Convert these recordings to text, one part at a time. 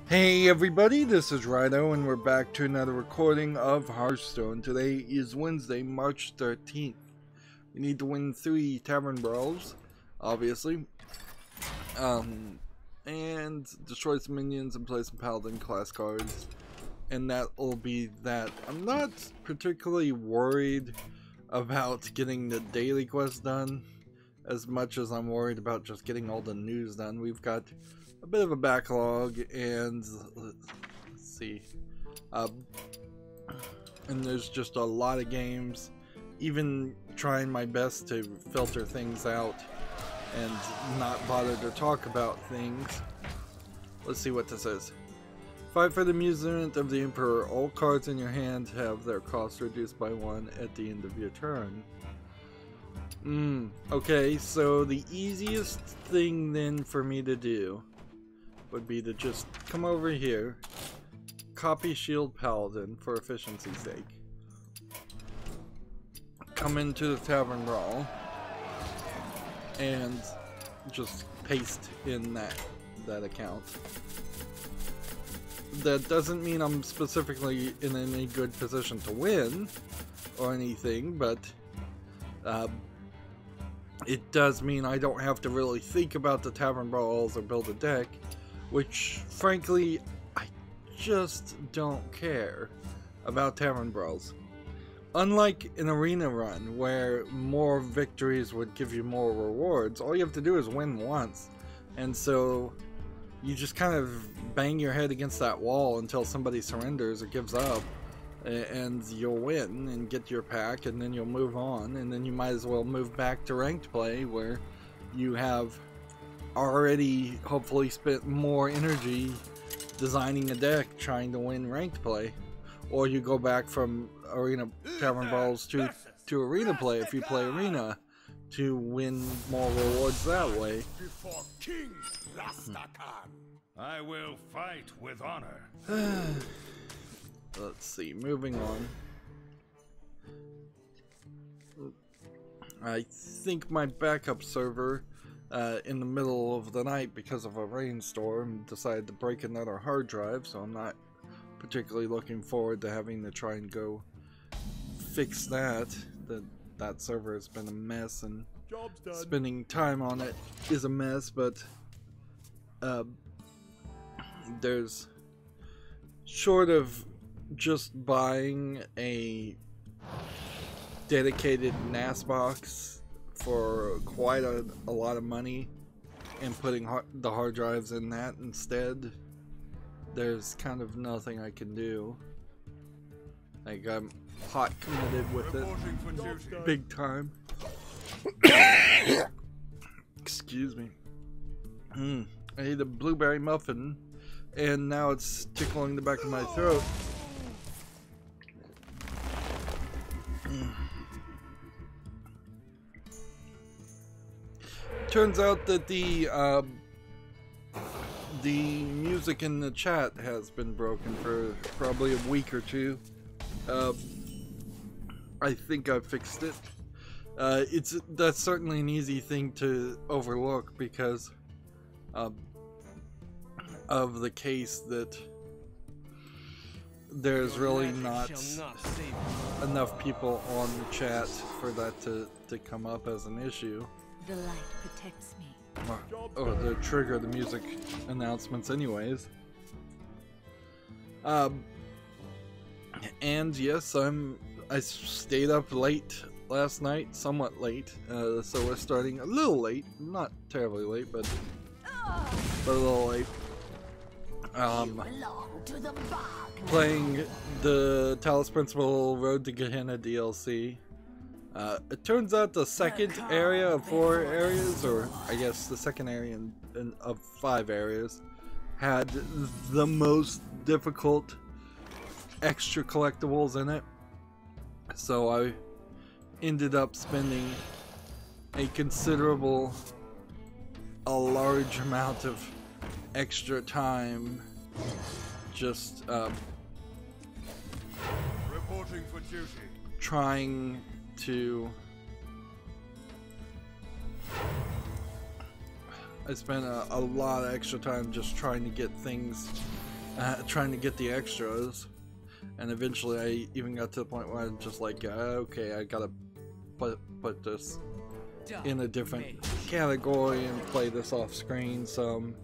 Hey everybody, this is Rydo and we're back to another recording of Hearthstone. Today is Wednesday, March 13th. We need to win 3 Tavern Brawls, obviously. And destroy some minions and play some Paladin class cards. And that will be that. I'm not particularly worried about getting the daily quest done as much as I'm worried about just getting all the news done. We've got a bit of a backlog, and let's see, and there's just a lot of games. Even trying my best to filter things out and not bother to talk about things. Let's see what this is. Fight for the amusement of the Emperor. All cards in your hand have their cost reduced by 1 at the end of your turn. Okay, so the easiest thing then for me to do would be to just come over here, copy Shield Paladin for efficiency's sake, come into the Tavern Brawl, and just paste in that account. That doesn't mean I'm specifically in any good position to win or anything, but it does mean I don't have to really think about the Tavern Brawls or build a deck, which frankly I just don't care about Tavern Brawls. Unlike an arena run where more victories would give you more rewards, all you have to do is win once, and so you just kind of bang your head against that wall until somebody surrenders or gives up, and you'll win and get your pack, and then you'll move on, and then you might as well move back to ranked play where you have already hopefully spent more energy designing a deck trying to win ranked play, or you go back from arena Tavern Brawls to arena play if you play arena to win more rewards that way. Before King Rastakan, I will fight with honor. Let's see, moving on. I think my backup server in the middle of the night, because of a rainstorm, decided to break another hard drive, so I'm not particularly looking forward to having to try and go fix that. That server has been a mess, and spending time on it is a mess, but there's, short of just buying a dedicated NAS box for quite a lot of money and putting the hard drives in that instead, there's kind of nothing I can do. Like, I'm hot committed with it big time. Excuse me. I ate a blueberry muffin and now it's tickling the back of my throat. Turns out that the music in the chat has been broken for probably a week or two. I think I fixed it. That's certainly an easy thing to overlook because of the case that there's really not enough people on the chat for that to come up as an issue. The light protects me. Or to trigger the music announcements anyways. And yes, I stayed up late last night, somewhat late, so we're starting a little late, not terribly late, but a little late. Playing the Talos Principle Road to Gehenna DLC. It turns out the second area of 4 areas, or I guess the second area of 5 areas, had the most difficult extra collectibles in it. So I ended up spending a large amount of extra time just Reporting for duty. Trying to I spent a lot of extra time just trying to get things trying to get the extras, and eventually I even got to the point where I'm just like, okay, I gotta put this in a different category and play this off screen some,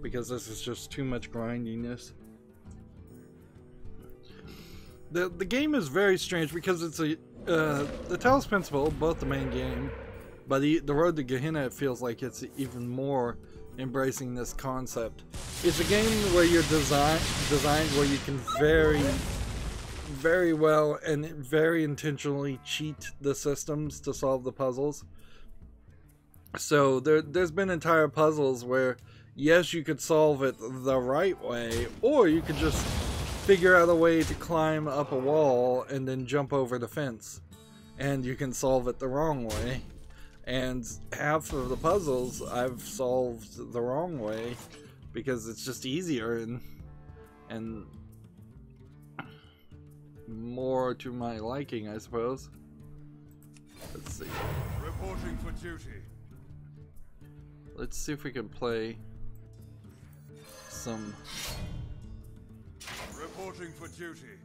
because this is just too much grindiness. The game is very strange because it's a the Talos Principle, both the main game, but the Road to Gehenna, it feels like it's even more embracing this concept. It's a game where you're designed where you can very well and very intentionally cheat the systems to solve the puzzles. So there's been entire puzzles where, yes, you could solve it the right way, or you could just figure out a way to climb up a wall and then jump over the fence, and you can solve it the wrong way. And half of the puzzles I've solved the wrong way because it's just easier and more to my liking, I suppose. Let's see. Reporting for duty. Let's see if we can play some Reporting for duty.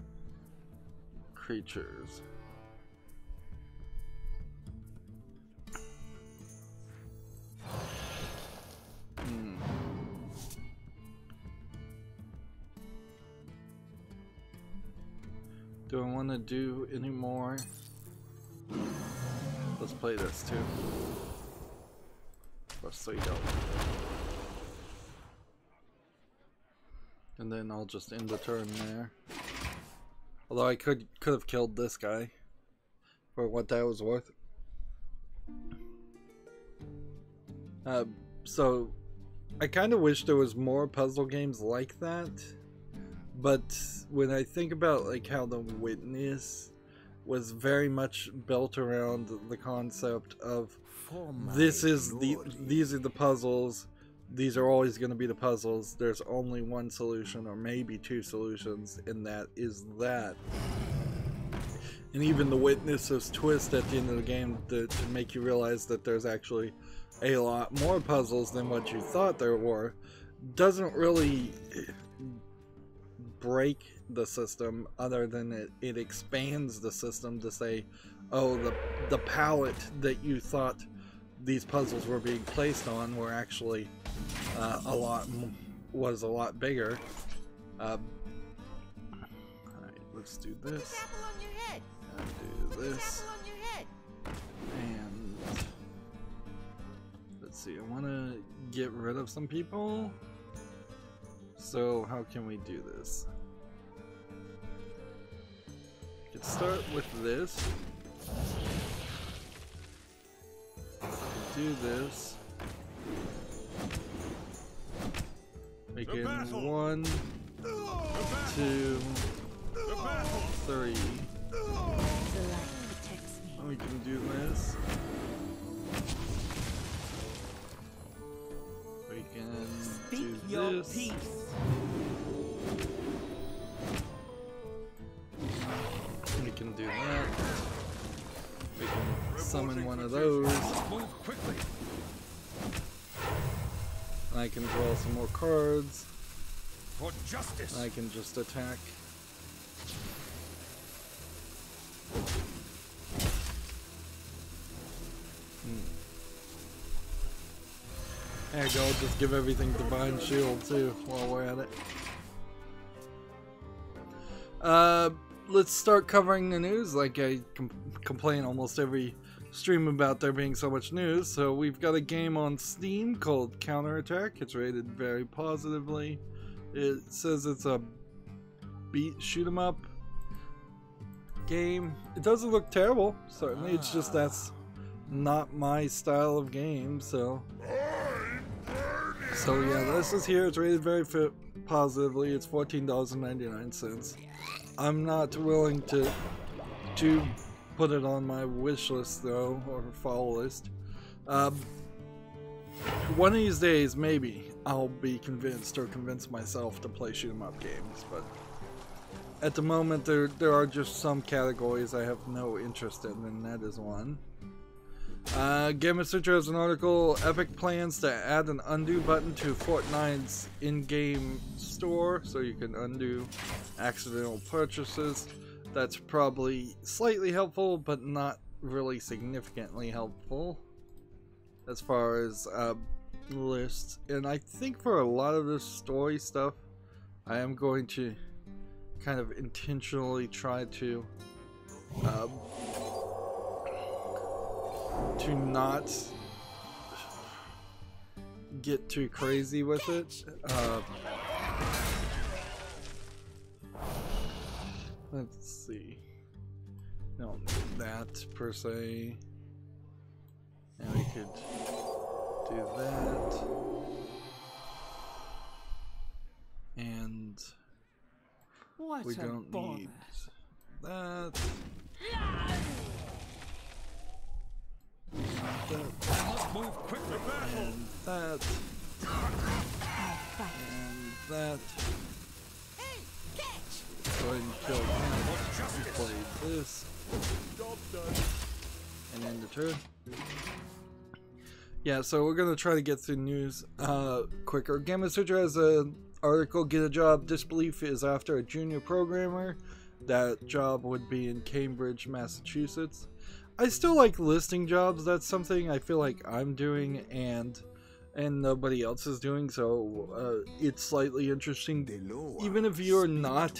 creatures. Do I want to do any more? Let's play this too. Plus, so you don't. And then I'll just end the turn there. Although I could have killed this guy for what that was worth. So I kind of wish there was more puzzle games like that. But when I think about like how The Witness was very much built around the concept of these are the puzzles, these are always going to be the puzzles, there's only one solution or maybe two solutions, and that is that. And even The Witness's twist at the end of the game to make you realize that there's actually a lot more puzzles than what you thought there were doesn't really break the system, other than it expands the system to say, oh, the palette that you thought these puzzles were being placed on were actually was a lot bigger. Alright, let's do this. Do this. And let's see, I want to get rid of some people. So how can we do this? We could start with this. Do this. Make it 1, 2, 3. We can do this. We can do this. We can do that. We can summon one of those. Move quickly. And I can draw some more cards. For justice. And I can just attack. There you go, just give everything Divine Shield too while we're at it. Let's start covering the news. Like I complain almost every stream about there being so much news. So we've got a game on Steam called Counterattack. It's rated very positively. It says it's a shoot 'em up game. It doesn't look terrible, certainly. It's just that's not my style of game, so yeah, this is here. It's rated very positively. It's $14.99. I'm not willing to put it on my wish list though, or follow list. One of these days, maybe I'll be convinced or convince myself to play shoot 'em up games, but at the moment there are just some categories I have no interest in, and that is one. Game of Sutra has an article, Epic plans to add an undo button to Fortnite's in-game store, so you can undo accidental purchases. That's probably slightly helpful, but not really significantly helpful as far as lists. And I think for a lot of this story stuff, I am going to kind of intentionally try to not get too crazy with it. Let's see. Don't need that per se. And we could do that. And we don't need that. Move quickly, And that. And that. Go ahead and kill him. We play this. And end the turn. Yeah, so we're gonna try to get through news quicker. Game of Sutra has an article, get a job. Disbelief is after a junior programmer. That job would be in Cambridge, Massachusetts. I still like listing jobs. That's something I feel like I'm doing and nobody else is doing, so it's slightly interesting. Even if you're not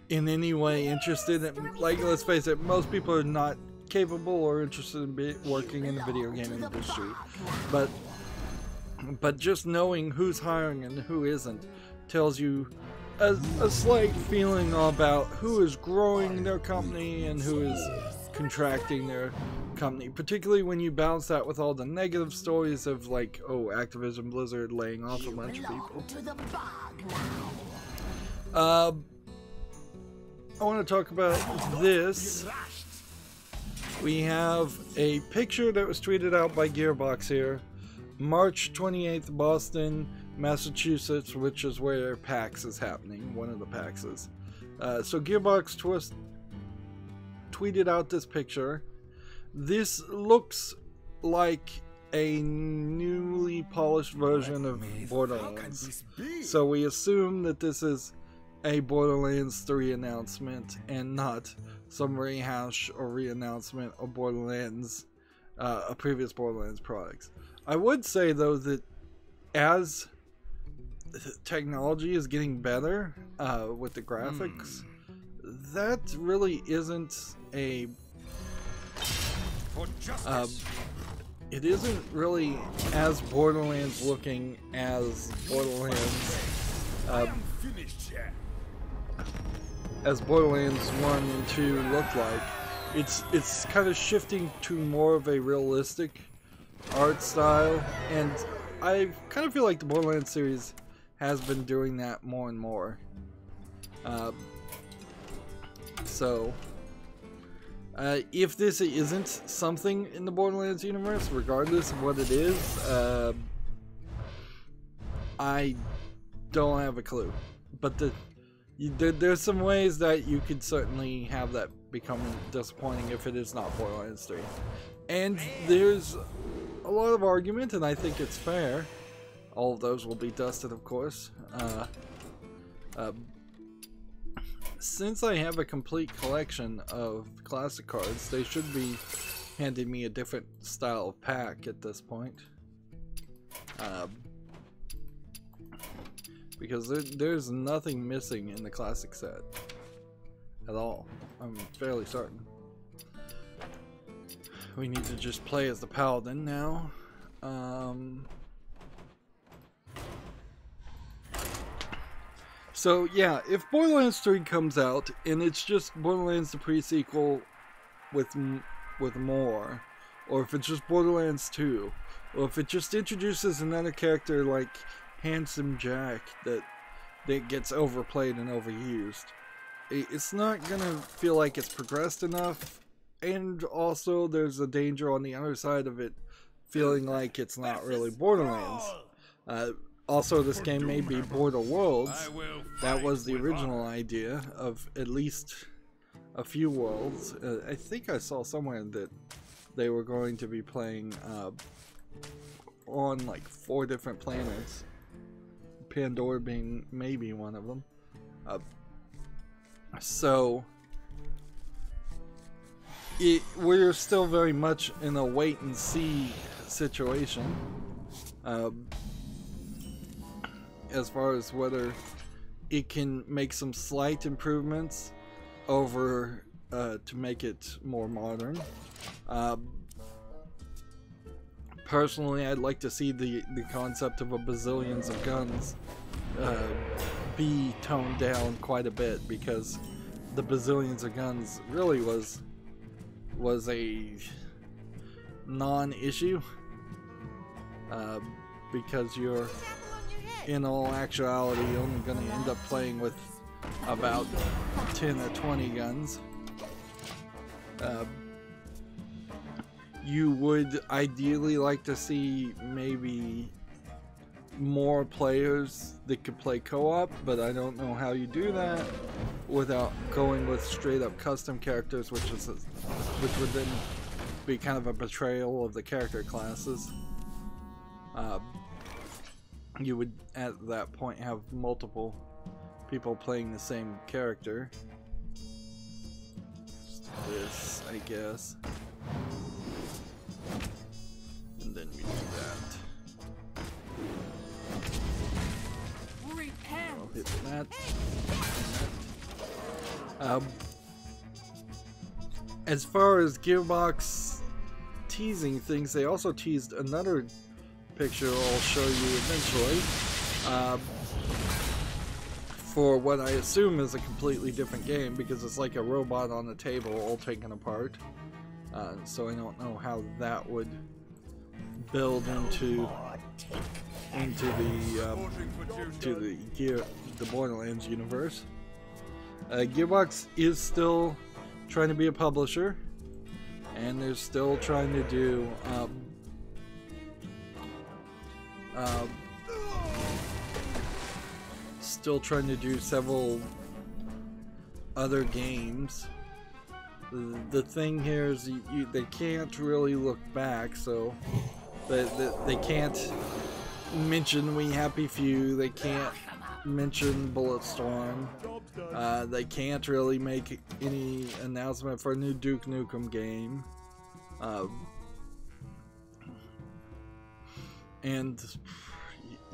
in any way interested in, like, let's face it, most people are not capable or interested in working in the video game industry, but just knowing who's hiring and who isn't tells you a slight feeling about who is growing their company and who is contracting their company, particularly when you balance that with all the negative stories of, like, oh, Activision Blizzard laying off a bunch of people. I want to talk about this. We have a picture that was tweeted out by Gearbox here. March 28th, Boston, Massachusetts, which is where PAX is happening, one of the PAXs. So Gearbox tweeted out this picture. This looks like a newly polished version of Borderlands. So we assume that this is a Borderlands 3 announcement and not some rehash or re-announcement of Borderlands, a previous Borderlands products. I would say though that as technology is getting better with the graphics, that really isn't a it isn't really as Borderlands looking as Borderlands as Borderlands 1 and 2 look like. It's kind of shifting to more of a realistic art style, and I kind of feel like the Borderlands series has been doing that more and more. So if this isn't something in the Borderlands universe, regardless of what it is, I don't have a clue. But there's some ways that you could certainly have that become disappointing if it is not Borderlands 3. And there's a lot of argument, and I think it's fair. All of those will be dusted, of course. Since I have a complete collection of classic cards, they should be handing me a different style of pack at this point. Because there's nothing missing in the classic set at all. I'm fairly certain. We need to just play as the paladin now. So yeah, if Borderlands 3 comes out and it's just Borderlands the pre-sequel with more, or if it's just Borderlands 2, or if it just introduces another character like Handsome Jack that gets overplayed and overused, it's not gonna feel like it's progressed enough. And also there's a danger on the other side of it feeling like it's not really Borderlands. Also, this game may be Border Worlds. That was the original idea of at least a few worlds. I think I saw somewhere that they were going to be playing on like 4 different planets, Pandora being maybe one of them. So we're still very much in a wait and see situation as far as whether it can make some slight improvements over to make it more modern. Personally, I'd like to see the concept of a bazillions of guns be toned down quite a bit, because the bazillions of guns really was a non-issue, because you're in all actuality only going to end up playing with about 10 or 20 guns. You would ideally like to see maybe more players that could play co-op, but I don't know how you do that without going with straight up custom characters, which would then be kind of a betrayal of the character classes. You would at that point have multiple people playing the same character. Just this, I guess. And then we do that. I'll hit that. And that. As far as Gearbox teasing things, they also teased another picture I'll show you eventually, for what I assume is a completely different game, because it's like a robot on a table all taken apart. So I don't know how that would build into the Borderlands universe. Gearbox is still trying to be a publisher, and they're still trying to do several other games. The thing here is they can't really look back, so they can't mention We Happy Few, they can't mention Bulletstorm, they can't really make any announcement for a new Duke Nukem game, and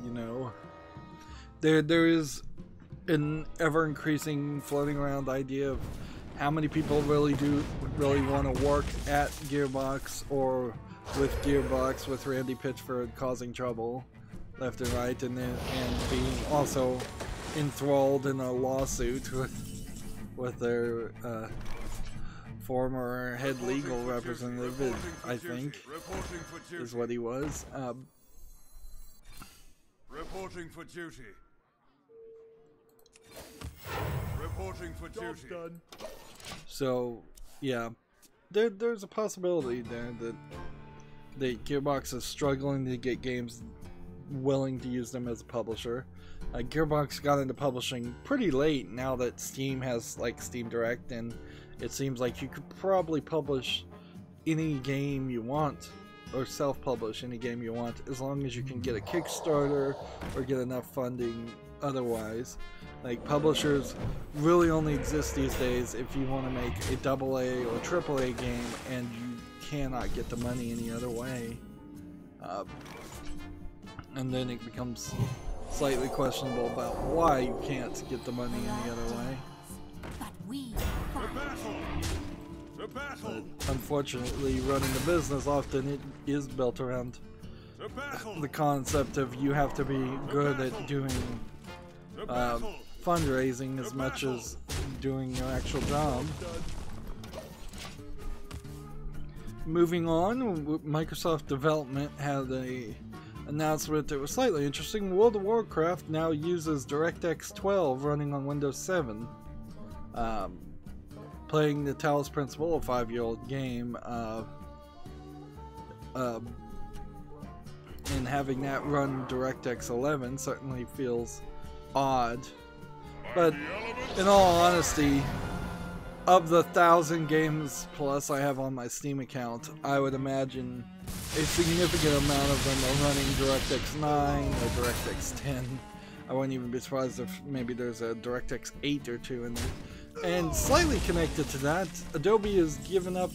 you know, there is an ever-increasing floating around idea of how many people really want to work at Gearbox or with Gearbox, with Randy Pitchford causing trouble left and right, and being also enthralled in a lawsuit with their former head legal representative, I think, is what he was. Reporting for duty. Reporting for duty. Done. So, yeah, there's a possibility there that Gearbox is struggling to get games willing to use them as a publisher. Gearbox got into publishing pretty late now that Steam has like Steam Direct, and it seems like you could probably publish any game you want, or self-publish any game you want, as long as you can get a Kickstarter or get enough funding otherwise. Like, publishers really only exist these days if you want to make a AA or AAA game and you cannot get the money any other way. And then it becomes slightly questionable about why you can't get the money any other way. But unfortunately, running the business often it is built around the concept of you have to be good at doing fundraising as much as doing your actual job. Moving on, Microsoft Development had a announcement that was slightly interesting. World of Warcraft now uses DirectX 12 running on Windows 7. Playing the Talos Principle, a 5-year-old game, and having that run DirectX 11 certainly feels odd. But in all honesty, of the 1,000 games plus I have on my Steam account, I would imagine a significant amount of them are running DirectX 9 or DirectX 10. I wouldn't even be surprised if maybe there's a DirectX 8 or 2 in there. And slightly connected to that, Adobe has given up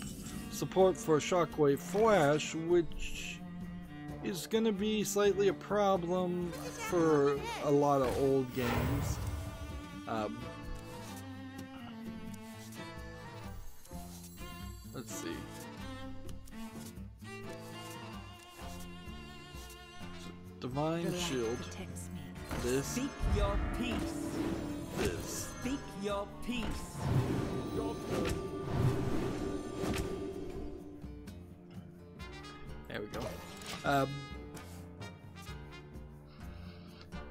support for Shockwave Flash, which is going to be slightly a problem for a lot of old games. Let's see. Divine Shield. This. Speak your peace. This. Speak your peace. There we go.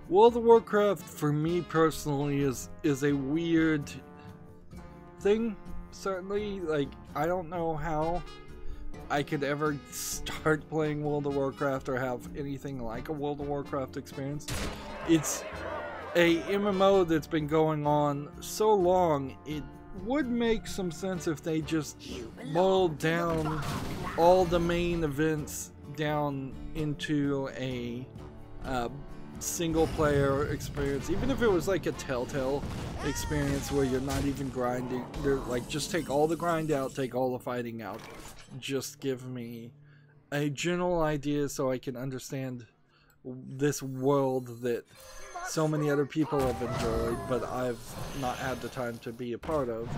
World of Warcraft for me personally is a weird thing. Certainly, like, I don't know how I could ever start playing World of Warcraft or have anything like a World of Warcraft experience. It's a MMO that's been going on so long, it would make some sense if they just boiled down all the main events down into a single player experience, even if it was like a Telltale experience where you're not even grinding. They're like, just take all the grind out, take all the fighting out, just give me a general idea so I can understand this world that so many other people have enjoyed but I've not had the time to be a part of.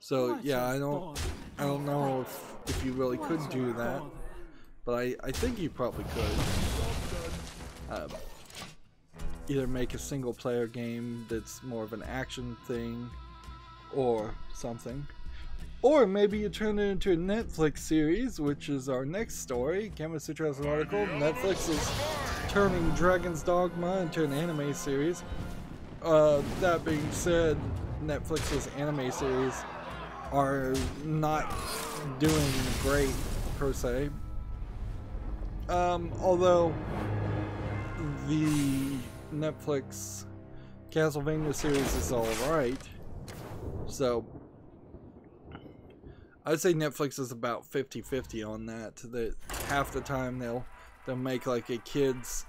So yeah, I don't know if you really could do that, but I think you probably could. Either make a single player game that's more of an action thing or something. Or maybe you turn it into a Netflix series, which is our next story. Gamma Sutra has an article. Netflix is turning Dragon's Dogma into an anime series. That being said, Netflix's anime series are not doing great per se. Although the Netflix Castlevania series is alright. So I'd say Netflix is about 50-50 on that. That half the time they'll make like a kid's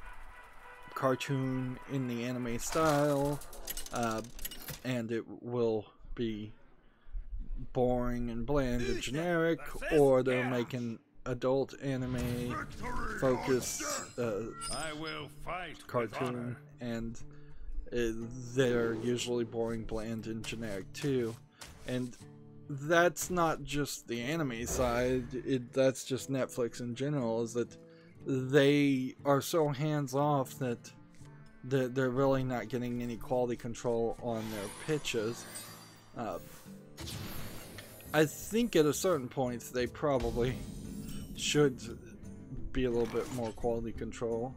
cartoon in the anime style, and it will be boring and bland and generic, or they're making adult anime focused cartoon, and they're usually boring, bland, and generic too. And that's not just the anime side, that's just Netflix in general, is that they are so hands-off that they're really not getting any quality control on their pitches. I think at a certain point they probably should be a little bit more quality control.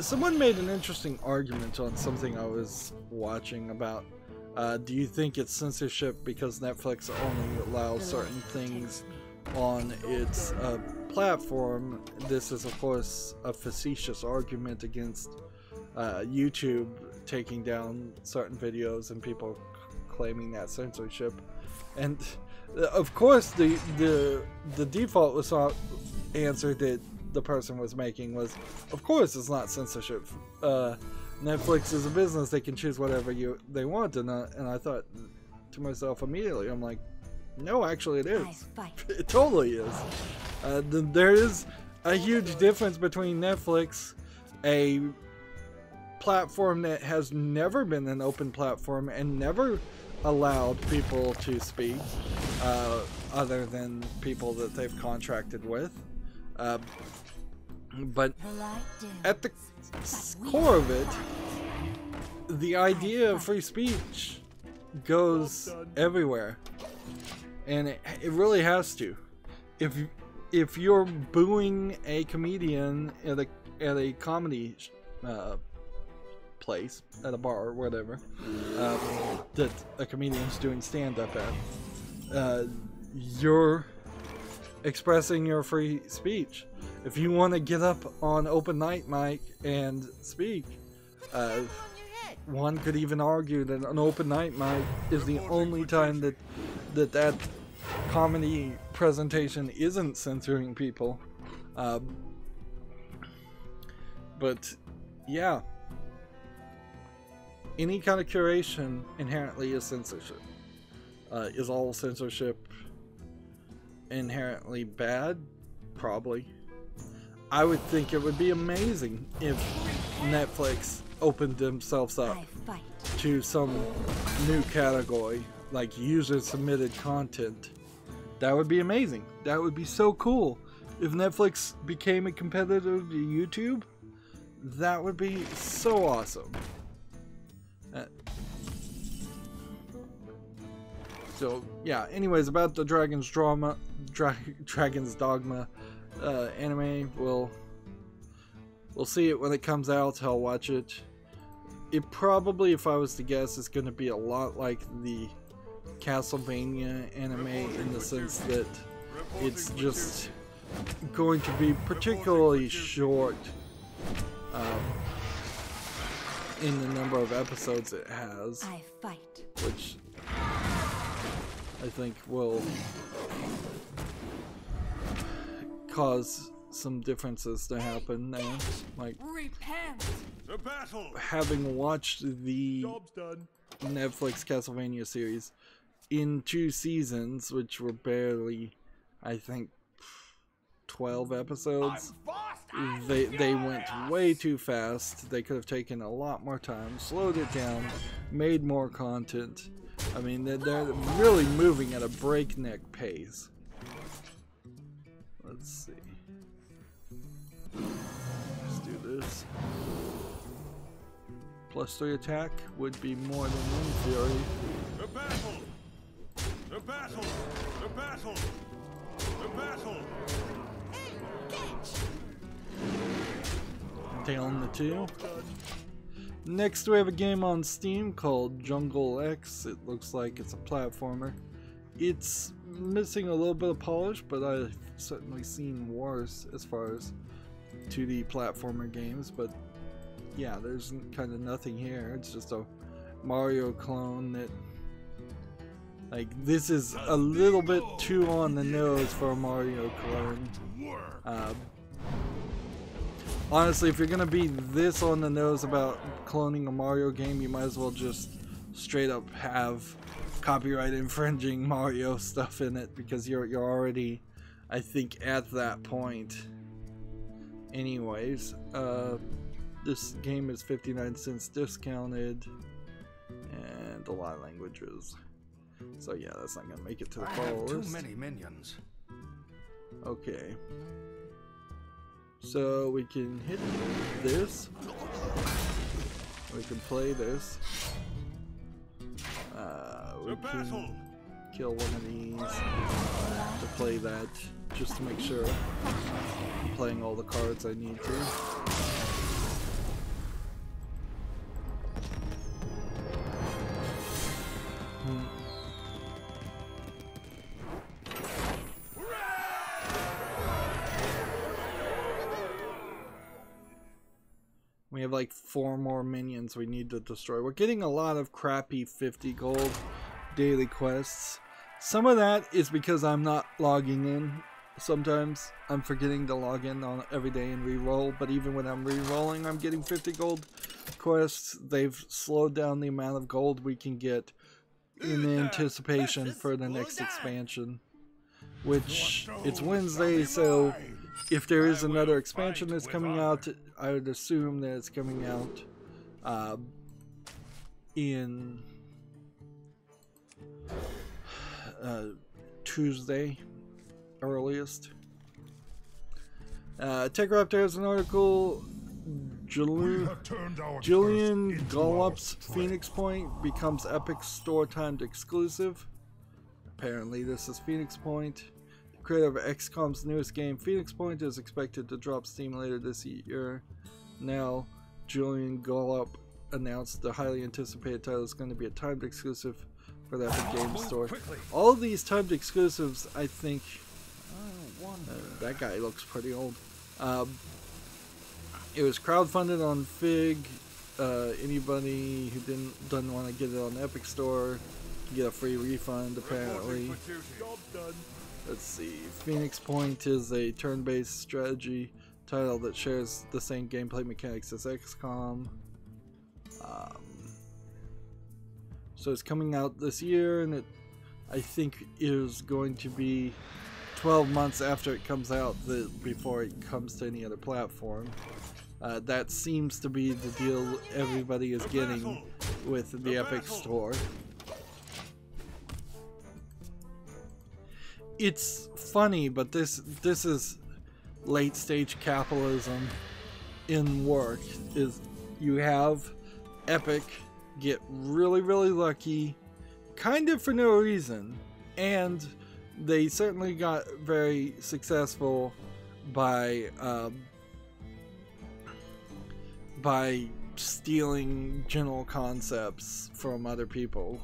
Someone made an interesting argument on something I was watching about, do you think it's censorship because Netflix only allows certain things on its platform? This is of course a facetious argument against YouTube taking down certain videos and people claiming that censorship. And of course the default answer that the person was making was, of course it's not censorship. Netflix is a business, they can choose whatever they want, and I thought to myself immediately, I'm like, no, actually it is. It totally is. There is a huge difference between Netflix, a platform that has never been an open platform and never allowed people to speak, other than people that they've contracted with. But at the core of it, the idea of free speech goes everywhere, and it really has to. If you're booing a comedian at a comedy place, at a bar or whatever, that a comedian's doing stand-up at, you're expressing your free speech. If you want to get up on open night mic and speak, one could even argue that an open night mic is the only time that comedy presentation isn't censoring people. But yeah, any kind of curation inherently is censorship. Is all censorship inherently bad? Probably. I would think it would be amazing if Netflix opened themselves up to some new category, like user submitted content. That would be amazing. That would be so cool. If Netflix became a competitor to YouTube, that would be so awesome. So yeah, anyways, about the Dragon's Dogma anime, we'll see it when it comes out. I'll watch it. It probably, if I was to guess, is going to be a lot like the Castlevania anime in the sense that it's just going to be particularly short in the number of episodes it has, which I think will cause some differences to happen there. Like, having watched the Netflix Castlevania series in 2 seasons, which were barely, I think, 12 episodes, they went way too fast. They could have taken a lot more time, slowed it down, made more content. I mean, they're really moving at a breakneck pace. Let's see. Let's do this. +3 attack would be more than one fury. The battle! The battle! The battle! The battle! Down the 2. Next we have a game on Steam called Jungle X. It looks like it's a platformer. It's missing a little bit of polish, but I've certainly seen worse as far as 2D platformer games. But yeah, there's kind of nothing here. It's just a Mario clone that, like, this is a little bit too on the nose for a Mario clone. Honestly, if you're gonna be this on the nose about cloning a Mario game, you might as well just straight up have copyright infringing Mario stuff in it, because you're already, I think, at that point. Anyways, this game is 59 cents discounted, and a lot of languages. So yeah, that's not gonna make it to the call list. Too many minions. Okay. So we can hit this. We can play this. We can kill one of these to play that, just to make sure I'm playing all the cards I need to. We have like 4 more minions we need to destroy. We're getting a lot of crappy 50 gold daily quests. Some of that is because I'm not logging in. Sometimes I'm forgetting to log in on every day and re-roll, but even when I'm re-rolling, I'm getting 50 gold quests. They've slowed down the amount of gold we can get in anticipation for the next expansion, which it's Wednesday, so if there is another expansion that's coming out, I would assume that it's coming out in Tuesday earliest. TechRaptor has an article. Julian Gollop's Phoenix Point becomes Epic's store-timed exclusive. Apparently this is Phoenix Point. The creator of XCOM's newest game, Phoenix Point, is expected to drop Steam later this year. Now, Julian Gollop announced the highly anticipated title is going to be a timed exclusive for the Epic Games Store. All of these timed exclusives, I think... that guy looks pretty old. It was crowdfunded on Fig. anybody who doesn't want to get it on the Epic Store can get a free refund apparently. Let's see. Phoenix Point is a turn-based strategy title that shares the same gameplay mechanics as XCOM. So it's coming out this year, and it, I think, is going to be 12 months after it comes out before it comes to any other platform. That seems to be the deal everybody is getting with the Epic Store. It's funny, but this is late stage capitalism in work. Is you have Epic get really lucky, kind of for no reason, and they certainly got very successful by stealing general concepts from other people.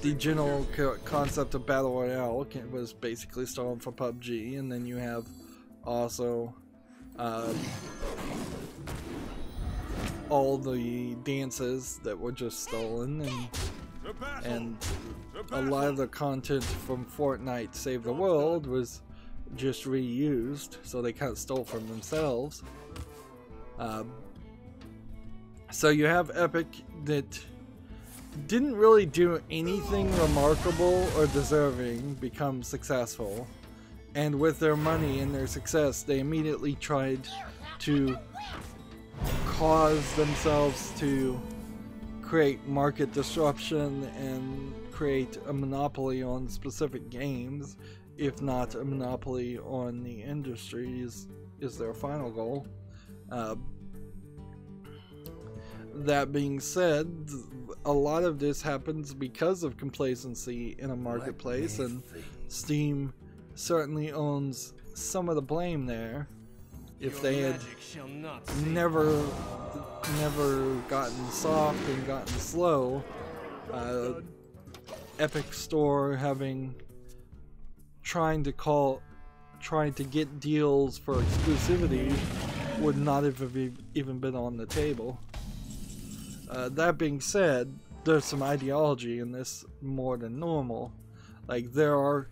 The general concept of Battle Royale was basically stolen from PUBG, and then you have also all the dances that were just stolen, and a lot of the content from Fortnite Save the World was just reused, so they kind of stole from themselves. So you have Epic that didn't really do anything remarkable or deserving become successful, and with their money and their success they immediately tried to cause themselves to create market disruption and create a monopoly on specific games, if not a monopoly on the industry is their final goal. That being said, a lot of this happens because of complacency in a marketplace, and Steam certainly owns some of the blame there. If they had never gotten soft and gotten slow, Epic Store trying to get deals for exclusivity would not have even been on the table. That being said, there's some ideology in this more than normal. Like, there are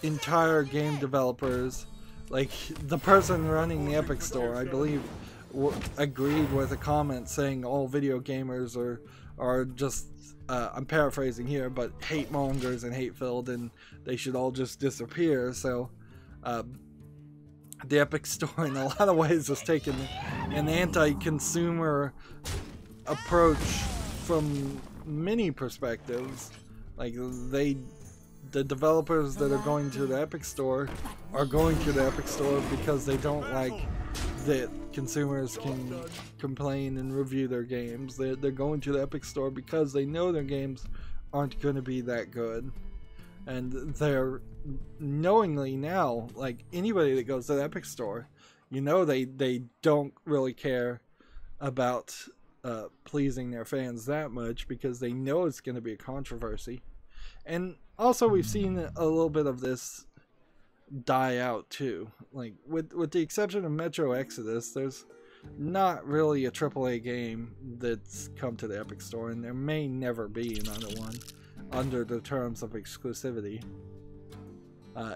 entire game developers, like the person running the Epic Store, I believe, agreed with a comment saying all video gamers are just, I'm paraphrasing here, but hate mongers and hate-filled, and they should all just disappear. So the Epic Store in a lot of ways has taken an anti-consumer approach from many perspectives. Like, the developers that are going to the Epic Store are going to the Epic Store because they don't like that consumers can complain and review their games. They're going to the Epic Store because they know their games aren't going to be that good, and they're knowingly now, like anybody that goes to the Epic Store, you know, they don't really care about pleasing their fans that much because they know it's going to be a controversy. And also we've seen a little bit of this die out too. Like, with the exception of Metro Exodus, there's not really a AAA game that's come to the Epic Store, and there may never be another one under the terms of exclusivity.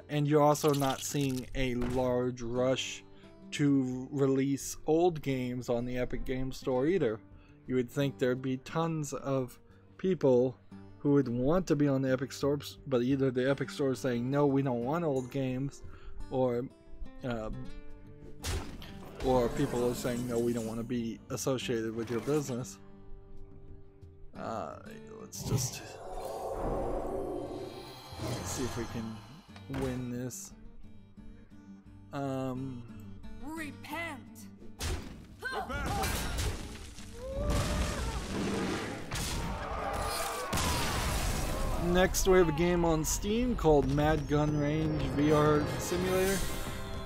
And you're also not seeing a large rush to release old games on the Epic Game Store either. You would think there'd be tons of people who would want to be on the Epic Store, but either the Epic Store is saying, no, we don't want old games, or people are saying, no, we don't want to be associated with your business. Let's see if we can win this. Repent! Next, we have a game on Steam called Mad Gun Range VR Simulator.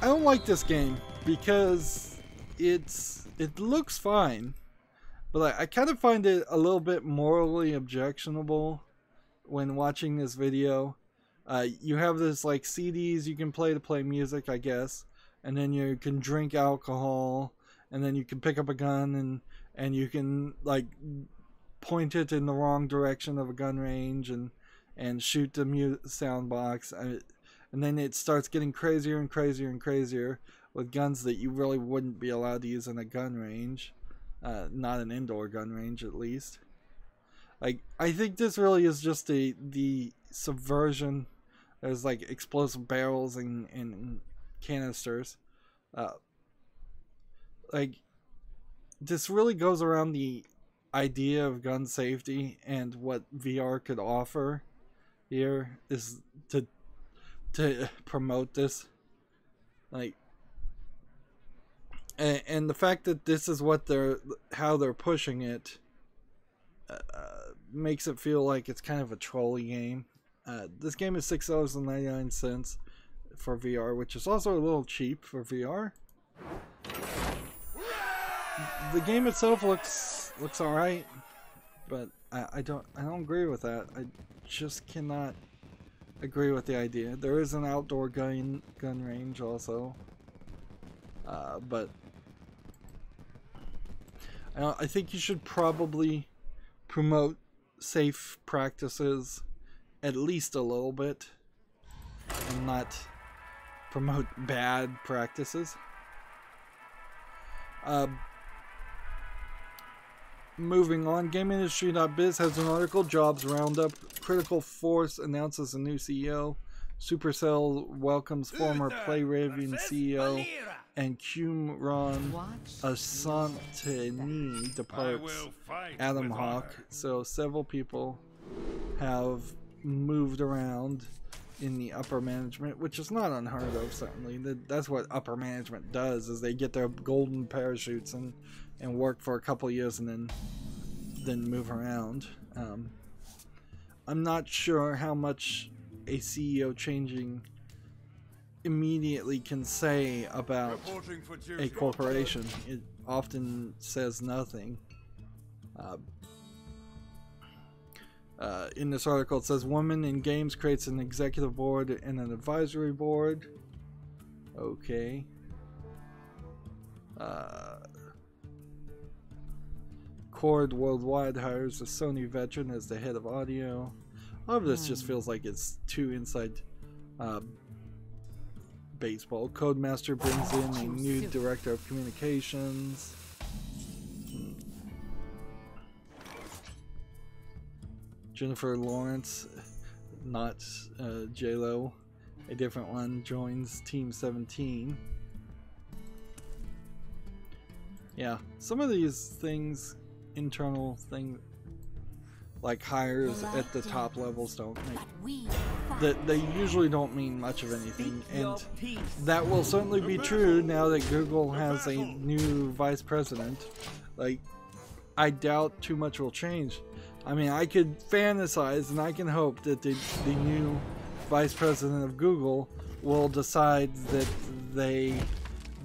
I don't like this game because it looks fine, but I kind of find it a little bit morally objectionable when watching this video. You have this like CDs you can play to play music, I guess, and then you can drink alcohol, and then you can pick up a gun and you can like point it in the wrong direction of a gun range and shoot the sound box. And then it starts getting crazier and crazier and crazier with guns that you really wouldn't be allowed to use in a gun range, not an indoor gun range at least. Like, I think this really is just the subversion. There's like explosive barrels and canisters. Like, this really goes around the idea of gun safety, and what VR could offer here is to promote this. Like, and the fact that this is what how they're pushing it makes it feel like it's kind of a trolley game. This game is $6.99 for VR, which is also a little cheap for VR. The game itself looks alright, but I don't agree with that. I just cannot agree with the idea. There is an outdoor gun range also, but I think you should probably promote safe practices at least a little bit, and not promote bad practices. Moving on, GameIndustry.biz has an article, Jobs Roundup. Critical Force announces a new CEO. Supercell welcomes former PlayRaven CEO. And Qumran Asanteni departs Adam Hawk. So several people have moved around in the upper management, which is not unheard of, certainly. That's what upper management does, is they get their golden parachutes and work for a couple years and then move around. I'm not sure how much a CEO changing immediately can say about a corporation. It often says nothing. In this article it says Women in Games creates an executive board and an advisory board. Okay. Cord Worldwide hires a Sony veteran as the head of audio. All of this just feels like it's too inside baseball. Codemaster brings in a new director of communications. Jennifer Lawrence, not J-Lo, a different one, joins Team 17. Yeah, some of these things, internal things, like hires at the top levels, don't make that they usually don't mean much of anything, and that will certainly be true now that Google has a new vice president. Like, I doubt too much will change. I mean, I could fantasize and I can hope that the new vice president of Google will decide that they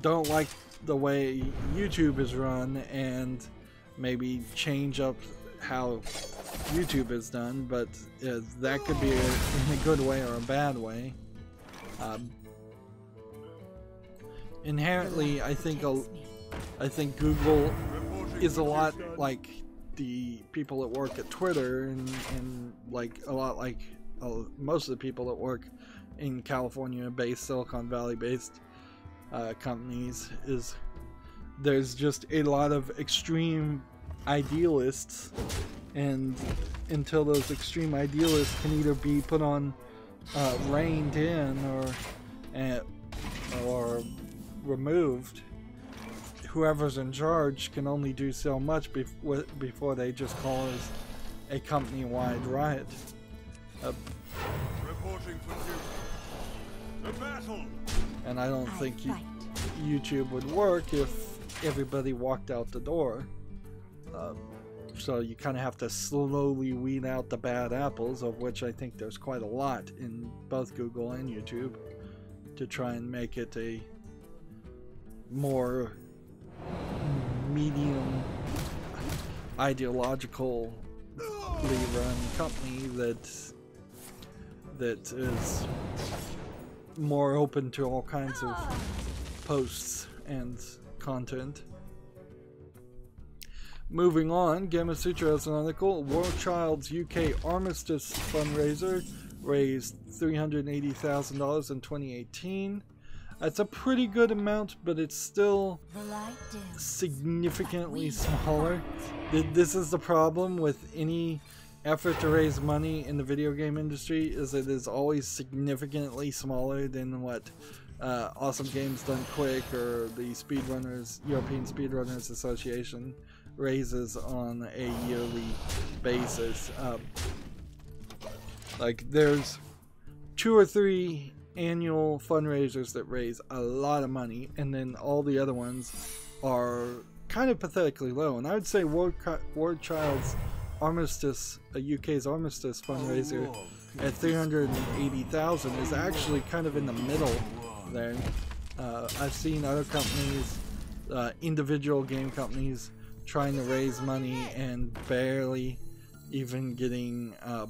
don't like the way YouTube is run and maybe change up how YouTube is done, but that could be in a good way or a bad way. Inherently, I think Google is a lot like the people that work at Twitter, and like a lot like most of the people that work in California-based, Silicon Valley-based companies. Is there's just a lot of extreme idealists, and until those extreme idealists can either be put on reined in or removed, whoever's in charge can only do so much before they just cause a company-wide riot. Reporting for duty. To battle. And I don't think YouTube would work if everybody walked out the door. So you kind of have to slowly weed out the bad apples, of which I think there's quite a lot in both Google and YouTube, to try and make it a more medium ideologically run company that is more open to all kinds of posts and content. Moving on, Gamma Sutra has an article. War Child's UK Armistice fundraiser raised $380,000 in 2018. That's a pretty good amount, but it's still significantly smaller. This is the problem with any effort to raise money in the video game industry, is it is always significantly smaller than what Awesome Games Done Quick or the Speedrunners, European Speedrunners Association raises on a yearly basis. Like there's 2 or 3 annual fundraisers that raise a lot of money, and then all the other ones are kind of pathetically low. And I would say War Child's Armistice, UK's Armistice fundraiser at $380,000 is actually kind of in the middle there. I've seen other companies, individual game companies, trying to raise money and barely even getting a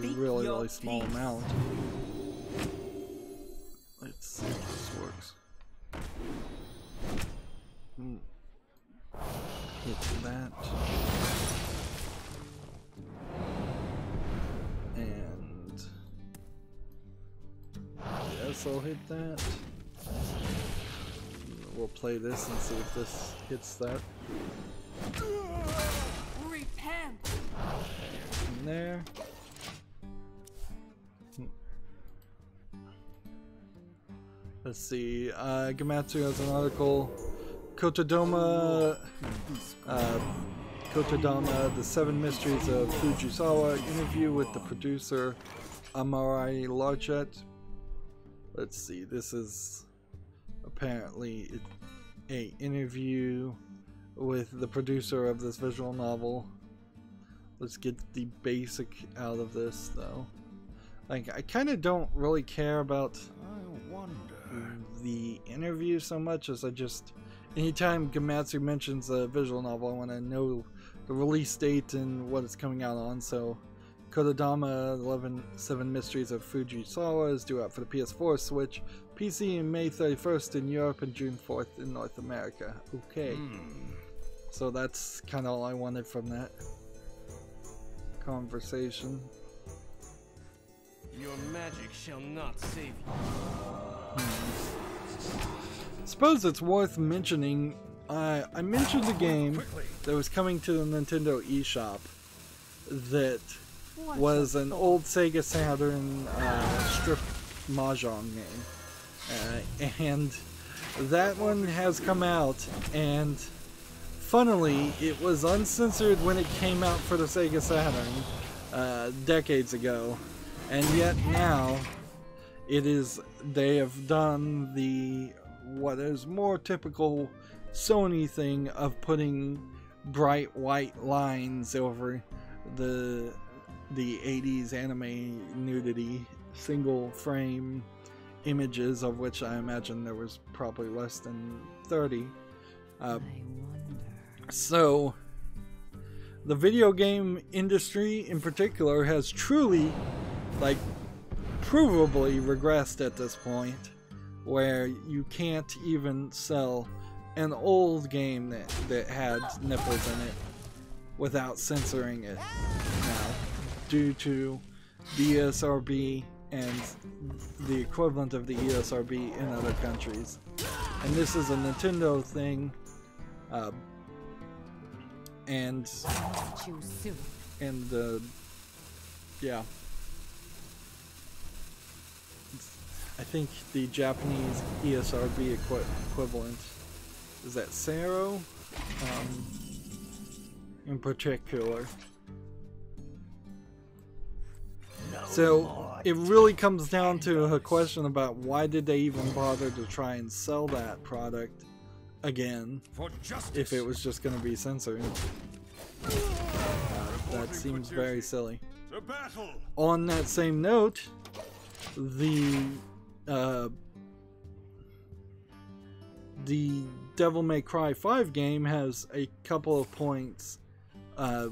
really small amount. Let's see if this works. Hit that. And yes, I'll hit that. We'll play this and see if this hits that. Repent. In there. Let's see. Gamatsu has an article. Kotodama, The 7 Mysteries of Fujisawa, interview with the producer Amarai Larchet. Let's see. This is apparently a interview with the producer of this visual novel. Let's get the basic out of this though. Like, I kind of don't really care about the interview so much as I just, anytime Gamatsu mentions a visual novel, I want to know the release date and what it's coming out on. So Kotodama 7 Mysteries of Fujisawa is due out for the PS4, Switch, PC in May 31st in Europe and June 4th in North America. Okay. So that's kind of all I wanted from that conversation. Your magic shall not save you. Suppose it's worth mentioning, I mentioned a game that was coming to the Nintendo eShop that was an old Sega Saturn strip mahjong game. And that one has come out, and funnily, it was uncensored when it came out for the Sega Saturn decades ago. And yet now, they have done what is more typical Sony thing of putting bright white lines over the 80s anime nudity, single frame images, of which I imagine there was probably less than 30. So the video game industry in particular has truly, like, provably regressed at this point, where you can't even sell an old game that had nipples in it without censoring it now, due to the ESRB and the equivalent of the ESRB in other countries. And this is a Nintendo thing, yeah. I think the Japanese ESRB equivalent is that Sero, in particular. So it really comes down to a question about why did they even bother to try and sell that product again if it was just going to be censored. That seems very silly. On that same note, the Devil May Cry 5 game has a couple of points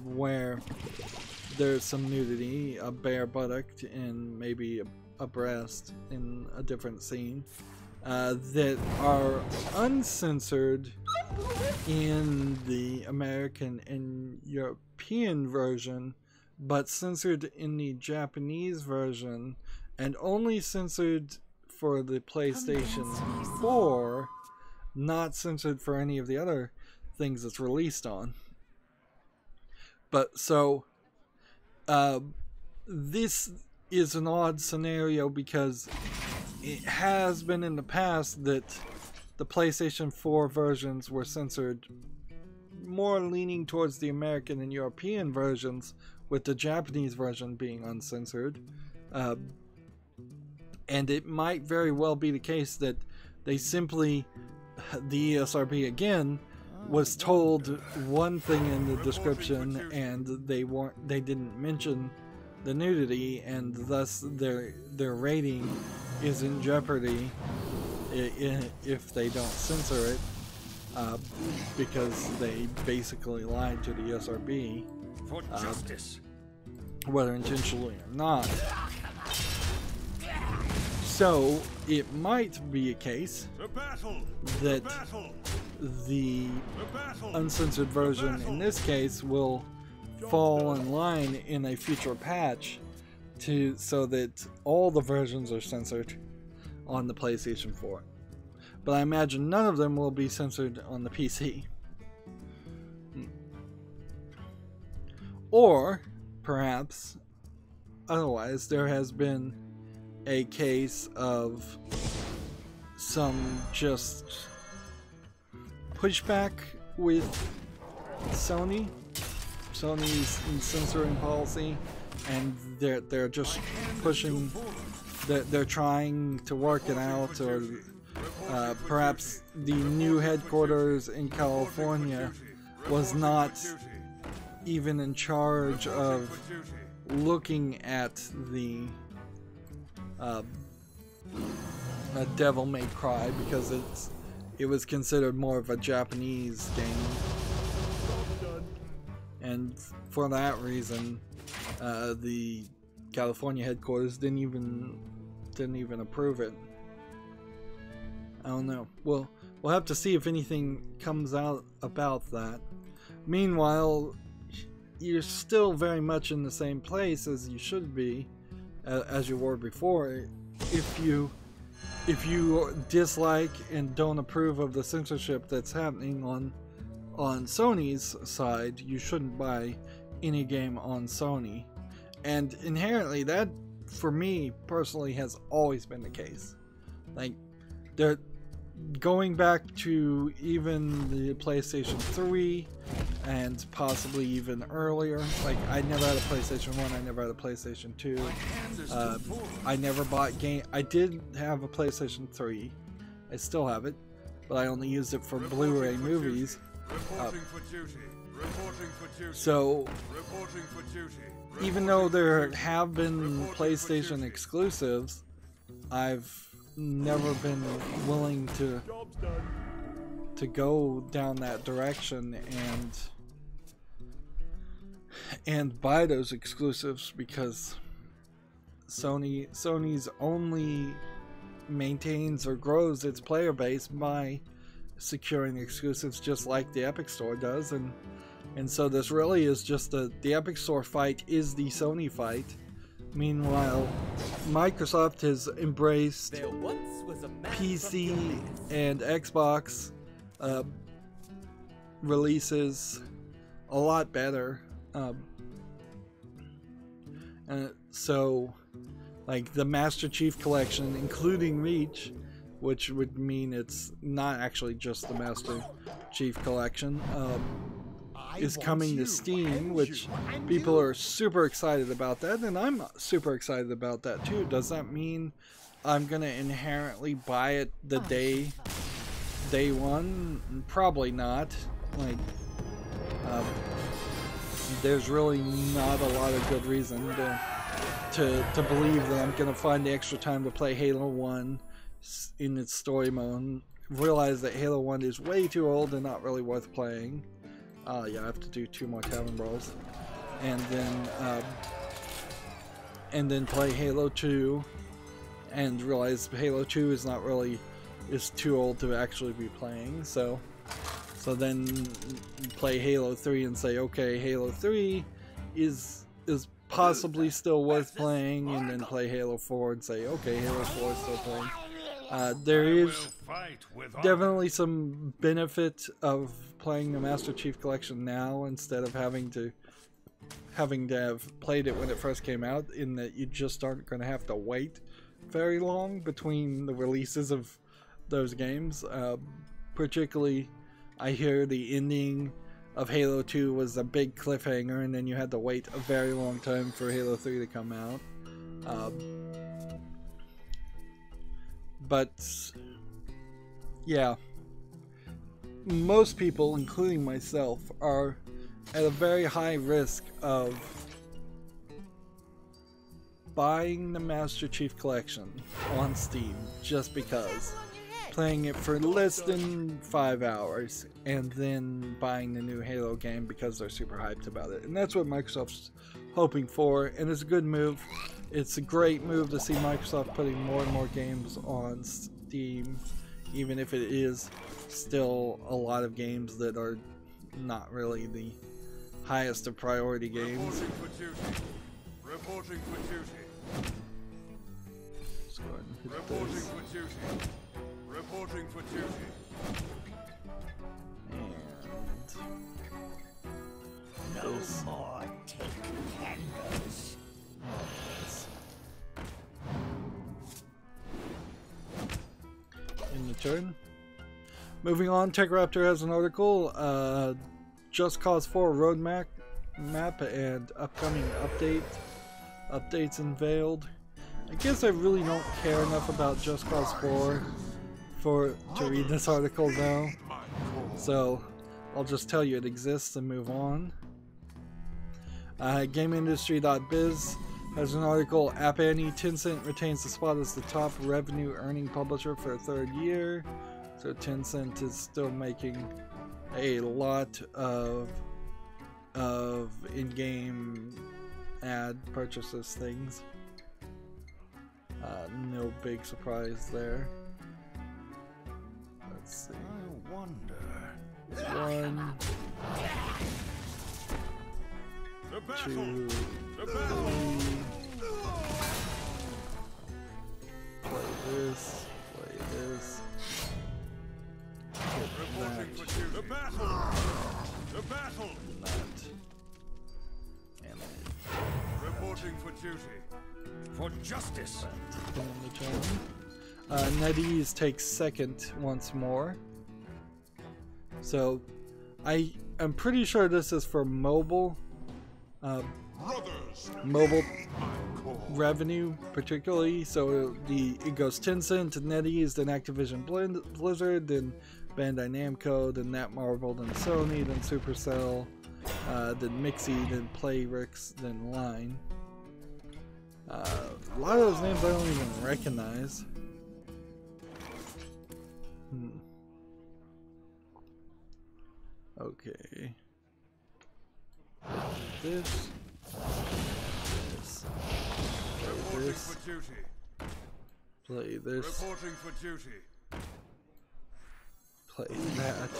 where there's some nudity, a bare buttock, and maybe abreast in a different scene that are uncensored in the American and European version, but censored in the Japanese version, and only censored for the PlayStation 4, not censored for any of the other things it's released on. But so this is an odd scenario because it has been in the past that the PlayStation 4 versions were censored more leaning towards the American and European versions, with the Japanese version being uncensored. And it might very well be the case that they simply, the ESRB again, was told one thing in the description and they didn't mention the nudity, and thus their rating is in jeopardy if they don't censor it, because they basically lied to the ESRB, For justice. whether intentionally or not. So it might be a case that the uncensored version in this case will fall in line in a future patch so that all the versions are censored on the PlayStation 4. But I imagine none of them will be censored on the PC. Or perhaps otherwise there has been a case of some just pushback with Sony's censoring policy, and they're just pushing, they're trying to work it out, or perhaps the new headquarters in California was not even in charge of looking at the Devil May Cry, because it was considered more of a Japanese game, and for that reason the California headquarters didn't even approve it. I don't know. We'll have to see if anything comes out about that. Meanwhile, you're still very much in the same place as you should be, as you were before. If you dislike and don't approve of the censorship that's happening on Sony's side, you shouldn't buy any game on Sony. And inherently, that for me personally has always been the case. Like, they're going back to even the PlayStation 3 and possibly even earlier. Like, I never had a PlayStation 1, I never had a PlayStation 2. I never bought game. I did have a PlayStation 3. I still have it, but I only used it for Blu-ray movies. So, even though there have been PlayStation exclusives, I've never been willing to go down that direction and buy those exclusives, because Sony's only maintains or grows its player base by securing exclusives, just like the Epic Store does, and so this really is just the Epic Store fight is the Sony fight. Meanwhile, Microsoft has embraced PC and Xbox releases a lot better. So, like the Master Chief Collection, including Reach, which would mean it's not actually just the Master Chief Collection, is coming to Steam, which people are super excited about that, and I'm super excited about that too. Does that mean I'm gonna inherently buy it the day one? Probably not. Like, there's really not a lot of good reason to believe that I'm gonna find the extra time to play Halo 1 in its story mode. Realize that Halo 1 is way too old and not really worth playing. Yeah, I have to do 2 more Tavern Brawls, and then play Halo 2, and realized Halo 2 is too old to actually be playing. So then play Halo 3 and say, okay, Halo 3 is possibly still worth playing, and then play Halo 4 and say, okay, Halo 4 is still playing. There is definitely some benefit of playing the Master Chief Collection now instead of having to have played it when it first came out, in that you just aren't going to have to wait very long between the releases of those games. Particularly, I hear the ending of Halo 2 was a big cliffhanger, and then you had to wait a very long time for Halo 3 to come out. But yeah, most people, including myself, are at a very high risk of buying the Master Chief Collection on Steam just because, playing it for less than 5 hours, and then buying the new Halo game because they're super hyped about it. And that's what Microsoft's hoping for, and it's a good move. It's a great move to see Microsoft putting more and more games on Steam, even if it is still a lot of games that are not really the highest of priority games. Reporting for duty. Let's go ahead and hit Reporting this. for duty. Reporting for duty. And No this. more taken candles. In the turn. Moving on, TechRaptor has an article. Just Cause 4 roadmap and upcoming updates unveiled. I guess I really don't care enough about Just Cause 4 to read this article though, so I'll just tell you it exists and move on. GameIndustry.biz has an article. App Annie, Tencent retains the spot as the top revenue earning publisher for a third year. So Tencent is still making a lot of in-game ad purchases things. No big surprise there. Let's see. I wonder. 1, The 2, battle. 3. The battle. Play this. Play this. Hit Reporting that. for duty. The battle. The battle. That. And Reporting for duty. For justice. that. Put on the channel. NetEase takes second once more. So, I'm pretty sure this is for mobile. Mobile revenue particularly. So it goes Tencent, NetEase, then Activision Blizzard, then Bandai Namco, then Netmarble, then Sony, then Supercell, then Mixi, then Playrix, then Line. A lot of those names I don't even recognize. Okay. This. Play Reporting this. for duty. Play this. Reporting for duty. Play that.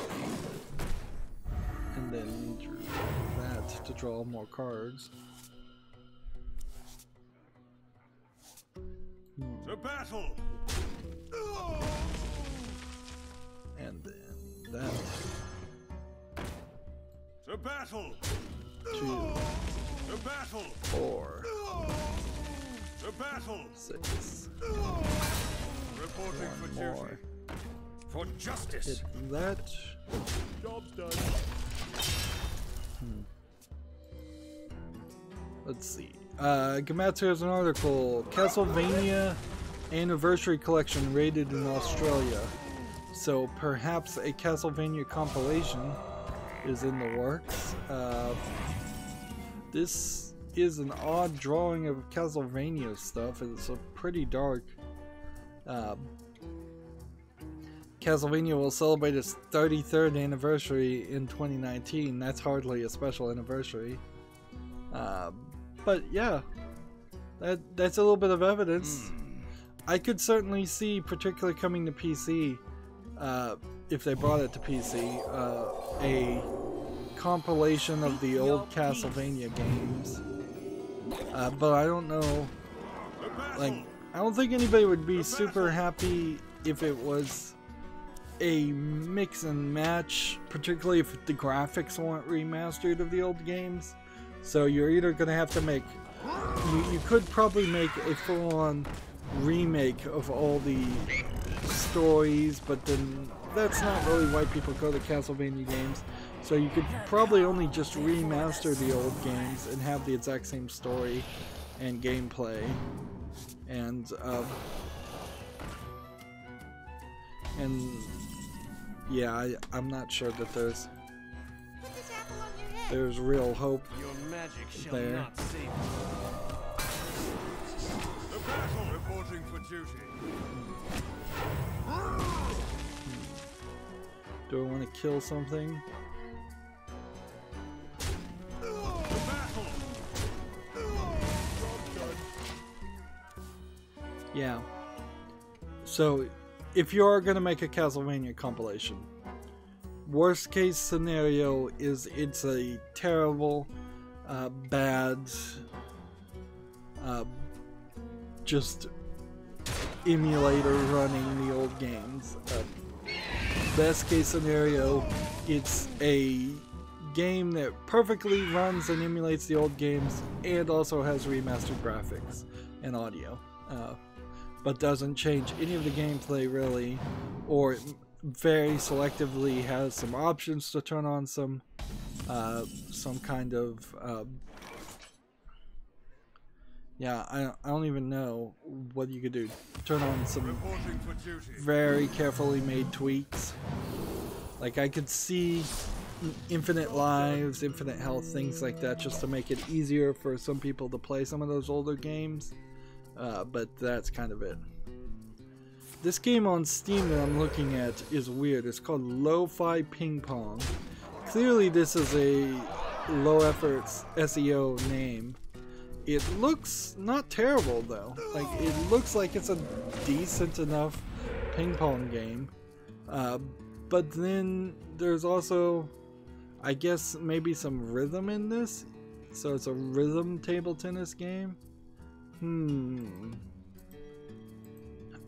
And then drew that to draw more cards. The battle. And then that. The battle. 2, The battle. 4, The battle. 6. Reporting for One duty. more. For justice. Hit that. Job's done. Let's see. Gamatsu has an article. Castlevania Anniversary Collection rated in Australia. So perhaps a Castlevania compilation is in the works. This is an odd drawing of Castlevania stuff. It's a pretty dark. Castlevania will celebrate its 33rd anniversary in 2019. That's hardly a special anniversary. But yeah, that's a little bit of evidence. I could certainly see, particularly coming to PC, if they brought it to PC, a compilation of the old Castlevania games. But I don't know, like, I don't think anybody would be super happy if it was a mix and match, particularly if the graphics weren't remastered of the old games. So you're either going to have to make, you could probably make a full-on remake of all the stories, but then that's not really why people go to Castlevania games. So you could probably only just remaster the old games and have the exact same story and gameplay. And yeah, I'm not sure that there's real hope there. Not save you. The battle reporting for duty. Do I want to kill something? Yeah. So, if you are going to make a Castlevania compilation, worst case scenario is it's a terrible, bad, just emulator running the old games. Best case scenario, it's a game that perfectly runs and emulates the old games and also has remastered graphics and audio. But doesn't change any of the gameplay really, or very selectively has some options to turn on some kind of yeah, I don't even know what you could do. Turn on some very carefully made tweaks. Like I could see infinite lives, infinite health, things like that, just to make it easier for some people to play some of those older games. But that's kind of it. This game on Steam that I'm looking at is weird. It's called Lo-Fi Ping Pong. Clearly this is a low effort SEO name. It looks not terrible though. Like it looks like it's a decent enough ping pong game. But then there's also, I guess, maybe some rhythm in this. So it's a rhythm table tennis game.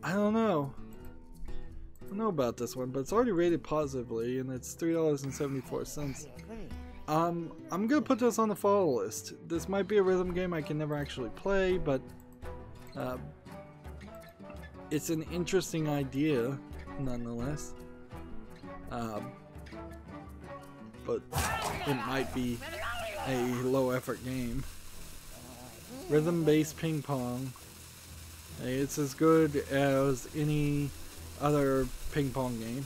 I don't know. I don't know about this one, but it's already rated positively, and it's $3.74. I'm gonna put this on the follow list. This might be a rhythm game I can never actually play, but it's an interesting idea, nonetheless. But it might be a low-effort game. Rhythm-based ping pong. It's as good as any other ping pong game.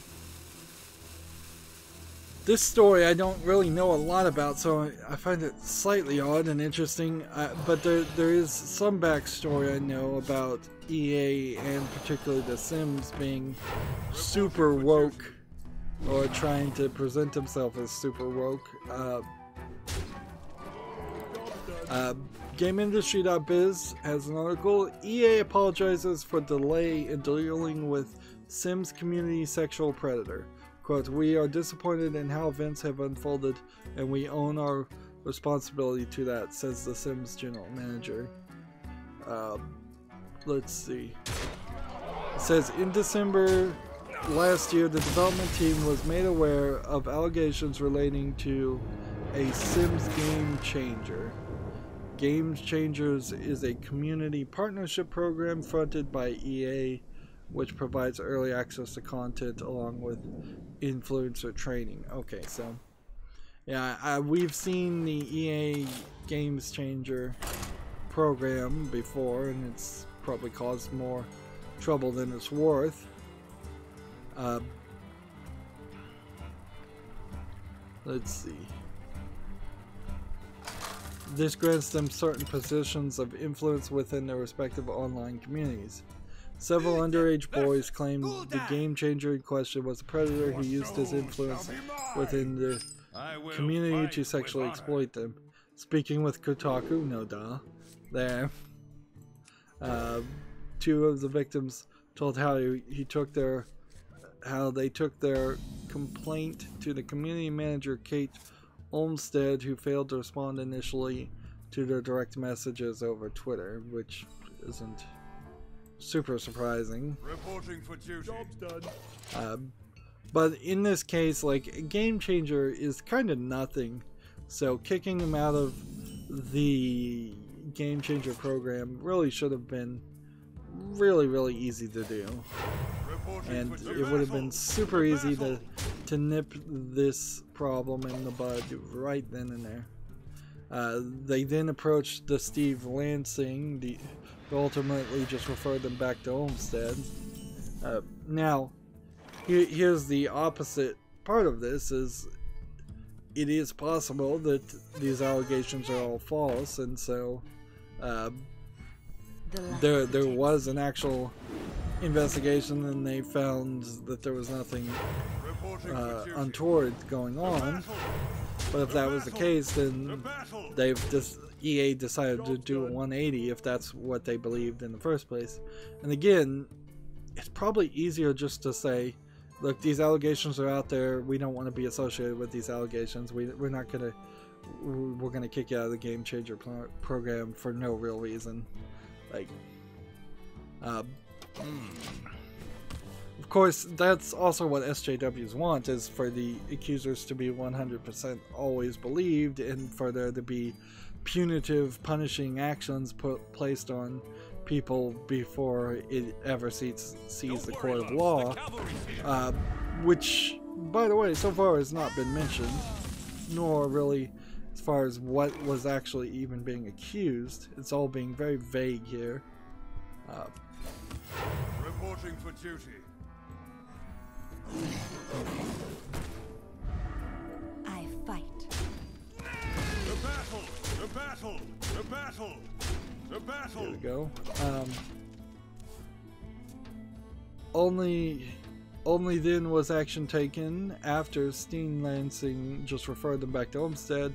This story I don't really know a lot about, so I find it slightly odd and interesting. But there is some backstory I know about EA and particularly The Sims being super woke, or trying to present himself as super woke. GameIndustry.biz has an article. EA apologizes for delay in dealing with Sims community sexual predator. Quote, "We are disappointed in how events have unfolded and we own our responsibility to that," says the Sims general manager. Let's see. It says, in December last year, the development team was made aware of allegations relating to a Sims Game Changer. Game Changers is a community partnership program fronted by EA, which provides early access to content along with influencer training. Okay, so yeah, we've seen the EA Games Changer program before, and it's probably caused more trouble than it's worth. Let's see. This grants them certain positions of influence within their respective online communities. Several underage boys claim the game changer in question was a predator who used his influence within the community to sexually exploit them. Speaking with Kotaku, no duh, there. two of the victims told how they took their complaint to the community manager Kate Olmstead, who failed to respond initially to their direct messages over Twitter, which isn't super surprising. Reporting for duty. Job's done. But in this case, like, a game changer is kind of nothing, so kicking them out of the game changer program really should have been really easy to do, and it would have been super easy to nip this problem in the bud right then and there. They then approached the Steve Lansing, who ultimately just referred them back to Olmstead. Now, here's the opposite part of this: is it is possible that these allegations are all false, and so there was an actual investigation, and they found that there was nothing untoward going on. But if that was the case, then EA decided to do a 180 if that's what they believed in the first place. And again, it's probably easier just to say, look, these allegations are out there. We don't want to be associated with these allegations. We're gonna kick you out of the Game Changer program for no real reason. Like, of course, that's also what SJWs want, is for the accusers to be 100% always believed, and for there to be punitive, punishing actions placed on people before it ever sees the court of law, which, by the way, so far has not been mentioned, nor really as far as what was actually even being accused. It's all being very vague here. Reporting for duty. I fight. The battle! The battle! The battle! The battle! There we go. Only then was action taken after Steen Lansing just referred them back to Olmstead,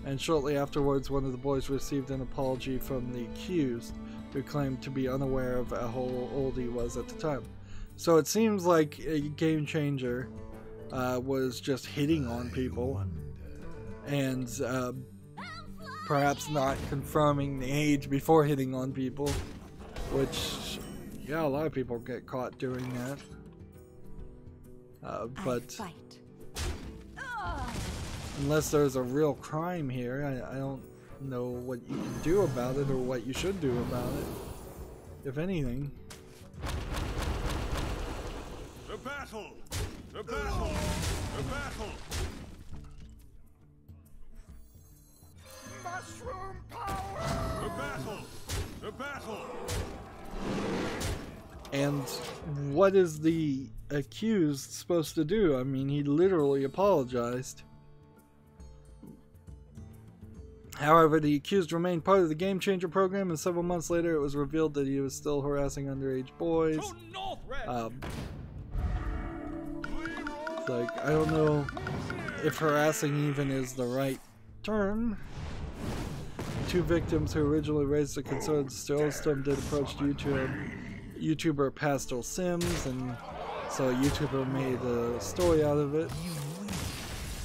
and shortly afterwards one of the boys received an apology from the accused, who claimed to be unaware of how old he was at the time. So it seems like a Game Changer was just hitting on people, and perhaps not confirming the age before hitting on people, which, yeah, a lot of people get caught doing that. But unless there's a real crime here, I don't know what you can do about it, or what you should do about it, if anything. The battle! The battle! The battle! Mushroom power! The battle! The battle! And what is the accused supposed to do? I mean, he literally apologized. However, the accused remained part of the Game Changer program, and several months later it was revealed that he was still harassing underage boys. It's like, I don't know if harassing even is the right term. Two victims who originally raised the concerns to Hearthstone did approach YouTuber Pastel Sims, and so a YouTuber made a story out of it.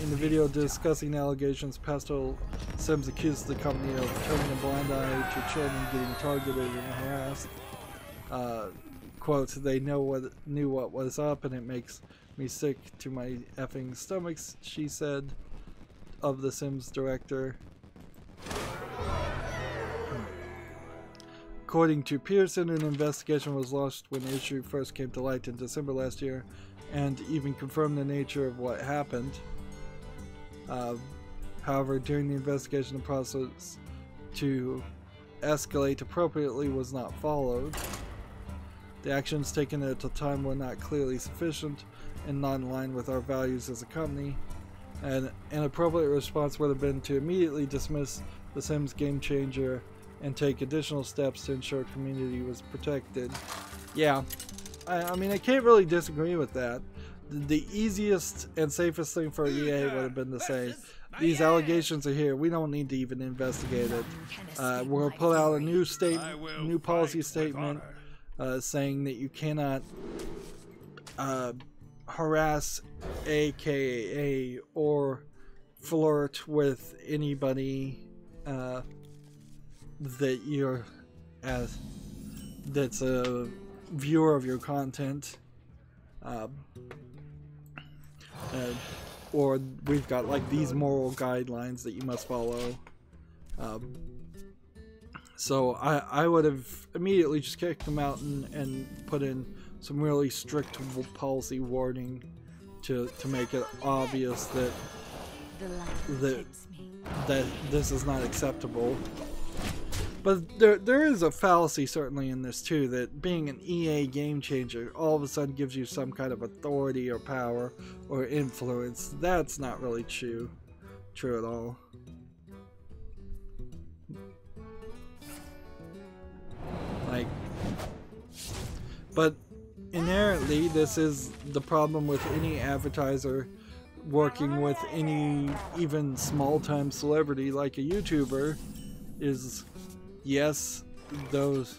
In the video discussing the allegations, Pastel Sims accused the company of turning a blind eye to children getting targeted and harassed. Quote, "They knew what was up, and it makes me sick to my effing stomachs," she said of the Sims director. According to Pearson, an investigation was launched when the issue first came to light in December last year, and even confirmed the nature of what happened. However, during the investigation, the process to escalate appropriately was not followed. The actions taken at the time were not clearly sufficient and not in line with our values as a company, and an appropriate response would have been to immediately dismiss the Sims Game Changer and take additional steps to ensure community was protected. Yeah, I mean, I can't really disagree with that. The easiest and safest thing for EA would have been to say, these allegations are here, we don't need to even investigate it. We'll put out a new policy statement saying that you cannot harass, aka, or flirt with anybody that you're that's a viewer of your content, or we've got like these moral guidelines that you must follow. So I would have immediately just kicked them out and put in some really strict policy wording to make it obvious that that this is not acceptable. But there is a fallacy certainly in this too, that being an EA game changer all of a sudden gives you some kind of authority or power or influence. That's not really true at all. Like, but inherently this is the problem with any advertiser working with any even small-time celebrity like a YouTuber is, yes, those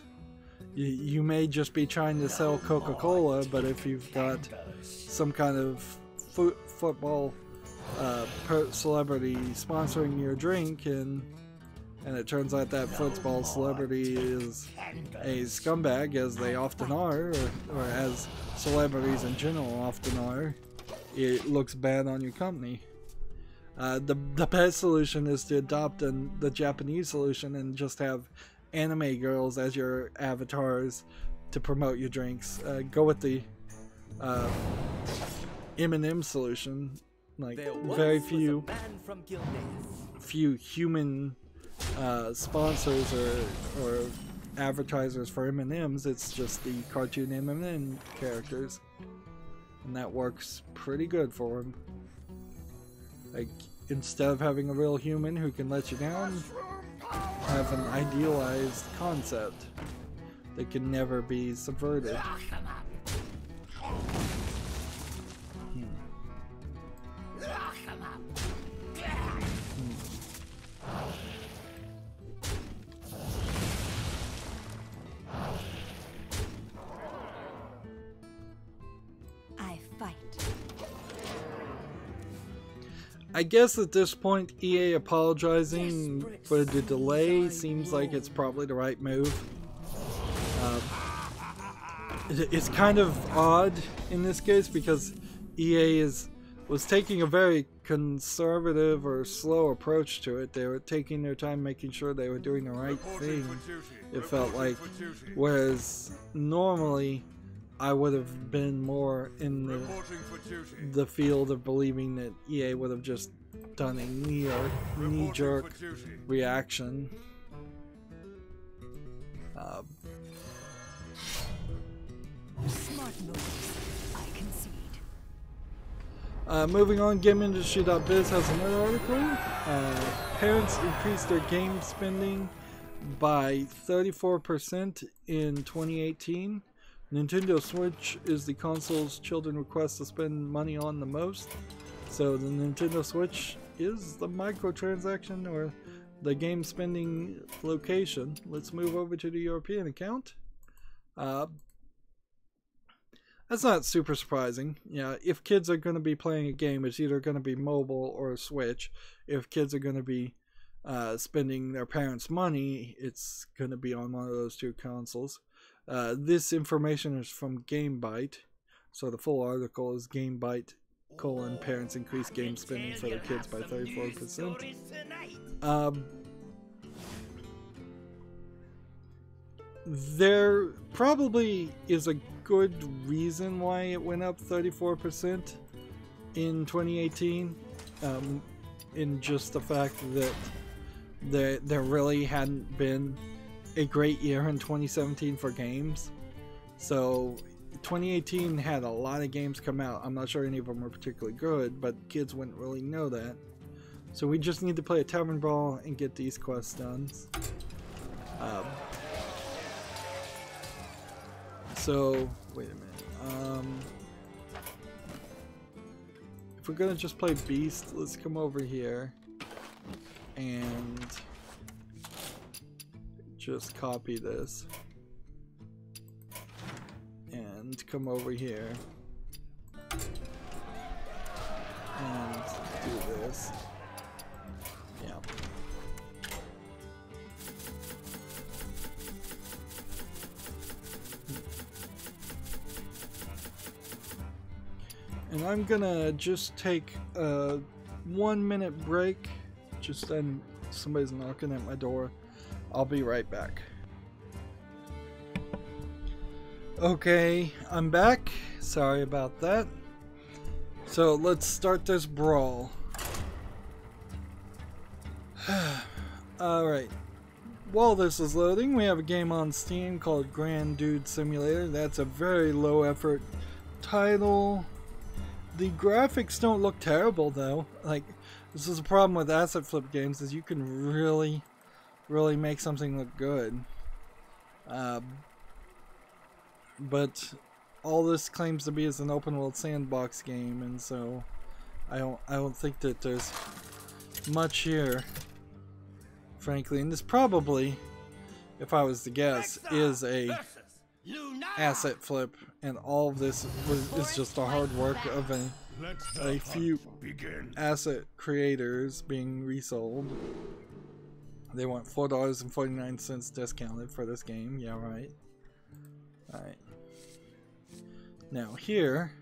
you may just be trying to sell Coca-Cola, but if you've got some kind of football celebrity sponsoring your drink and it turns out that football celebrity is a scumbag, as they often are, or as celebrities in general often are, it looks bad on your company. The best solution is to adopt the Japanese solution and just have anime girls as your avatars to promote your drinks. Go with the M&M solution. Like, very few human sponsors or advertisers for M&Ms. It's just the cartoon M&M characters, and that works pretty good for them. Like, instead of having a real human who can let you down, have an idealized concept that can never be subverted. I guess at this point, EA apologizing for the delay seems like it's probably the right move. It's kind of odd in this case because EA was taking a very conservative or slow approach to it. They were taking their time making sure they were doing the right thing, it felt like. Whereas normally I would have been more in the field of believing that EA would have just done a knee-jerk reaction. Smart moves, I concede. Moving on, GameIndustry.biz has another article. Parents increased their game spending by 34% in 2018. Nintendo Switch is the consoles children request to spend money on the most. So the Nintendo Switch is the microtransaction or the game spending location. Let's move over to the European account. That's not super surprising. Yeah, if kids are going to be playing a game, it's either going to be mobile or a Switch. If kids are going to be spending their parents' money, it's going to be on one of those two consoles. This information is from GameByte, so the full article is GameByte: parents increase game spending for their kids by 34%. There probably is a good reason why it went up 34% in 2018, in just the fact that there really hadn't been a great year in 2017 for games. So 2018 had a lot of games come out. I'm not sure any of them were particularly good, but kids wouldn't really know that. So we just need to play a Tavern Brawl and get these quests done. So wait a minute. If we're gonna just play Beast, let's come over here and just copy this. going to come over here and do this. Yeah. And I'm gonna just take a 1 minute break. Just then somebody's knocking at my door. I'll be right back. Okay, I'm back. Sorry about that. So let's start this brawl. Alright. While this is loading, we have a game on Steam called Grand Dude Simulator. That's a very low effort title. The graphics don't look terrible though. Like, this is a problem with asset flip games, is you can really make something look good. But all this claims to be is an open world sandbox game, and so I don't think that there's much here, frankly. And this probably, if I was to guess, is a asset flip, and all of this is just the hard work of a few asset creators being resold. They want $4.49 discounted for this game. Yeah, right. Alright. Now here,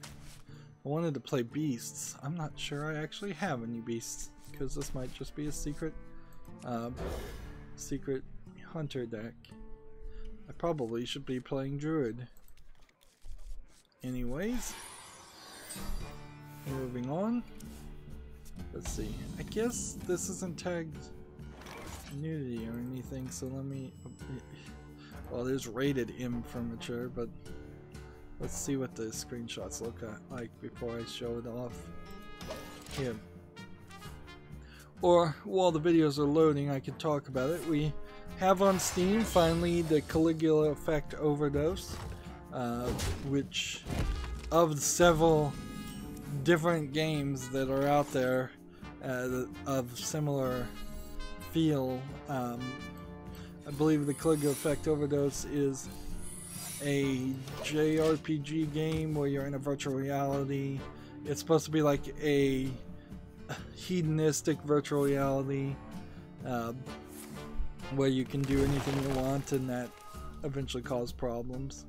I wanted to play beasts. I'm not sure I actually have any beasts, because this might just be a secret hunter deck. I probably should be playing druid. Anyways, moving on. Let's see. I guess this isn't tagged nudity or anything, so let me... Well, there's rated M for mature, but let's see what the screenshots look like before I show it off here. Or while the videos are loading, I can talk about it. We have on Steam finally the Caligula Effect Overdose, which of several different games that are out there of similar feel. I believe the Caligula Effect Overdose is a JRPG game where you're in a virtual reality. It's supposed to be like a hedonistic virtual reality where you can do anything you want, and that eventually cause problems.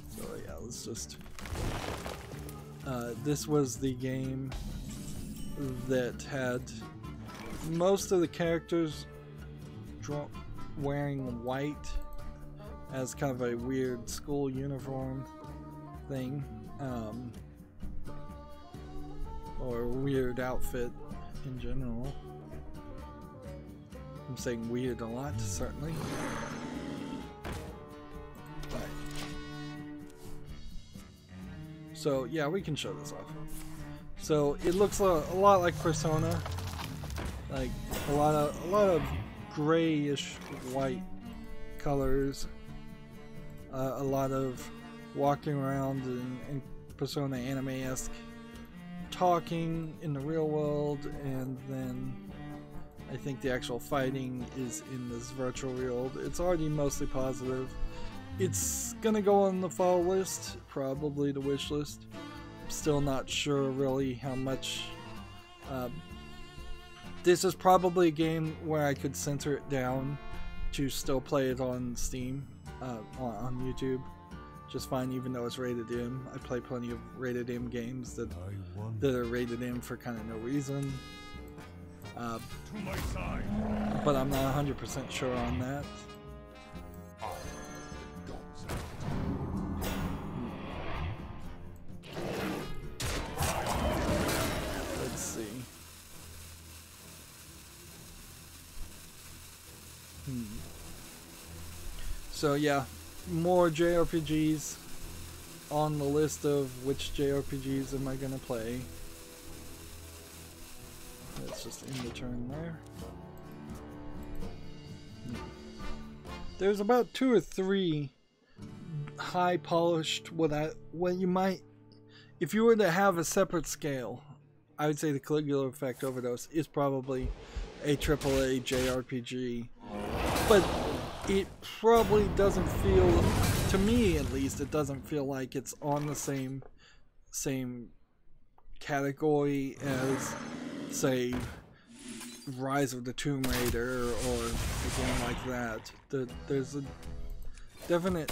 So yeah, let's just... this was the game that had most of the characters wearing white as kind of a weird school uniform thing, or a weird outfit in general. I'm saying weird a lot, certainly. Right. So yeah, we can show this off. So it looks a lot like Persona, like a lot of grayish white colors, a lot of walking around in Persona anime-esque talking in the real world, and then I think the actual fighting is in this virtual world. It's already mostly positive. It's gonna go on the fall list, probably the wish list. I'm still not sure really how much. This is probably a game where I could censor it down to still play it on Steam, on YouTube. Just fine, even though it's rated M. I play plenty of rated M games that are rated M for kind of no reason. But I'm not 100% sure on that. Let's see. So yeah, more JRPGs on the list of which JRPGs am I gonna play. Let's just end the turn there. There's about 2 or 3 high polished, what you might, if you were to have a separate scale, I would say the Caligula Effect Overdose is probably a AAA JRPG. But it probably doesn't feel, to me at least, it doesn't feel like it's on the same category as, say, Rise of the Tomb Raider or a game like that. There's a definite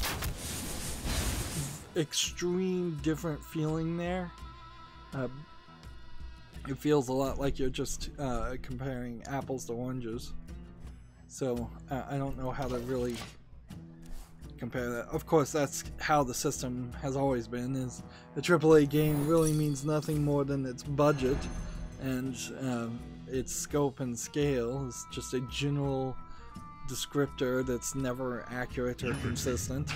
extreme different feeling there. It feels a lot like you're just comparing apples to oranges. So I don't know how to really compare that. Of course, that's how the system has always been, is a AAA game really means nothing more than its budget and its scope and scale is just a general descriptor that's never accurate or consistent.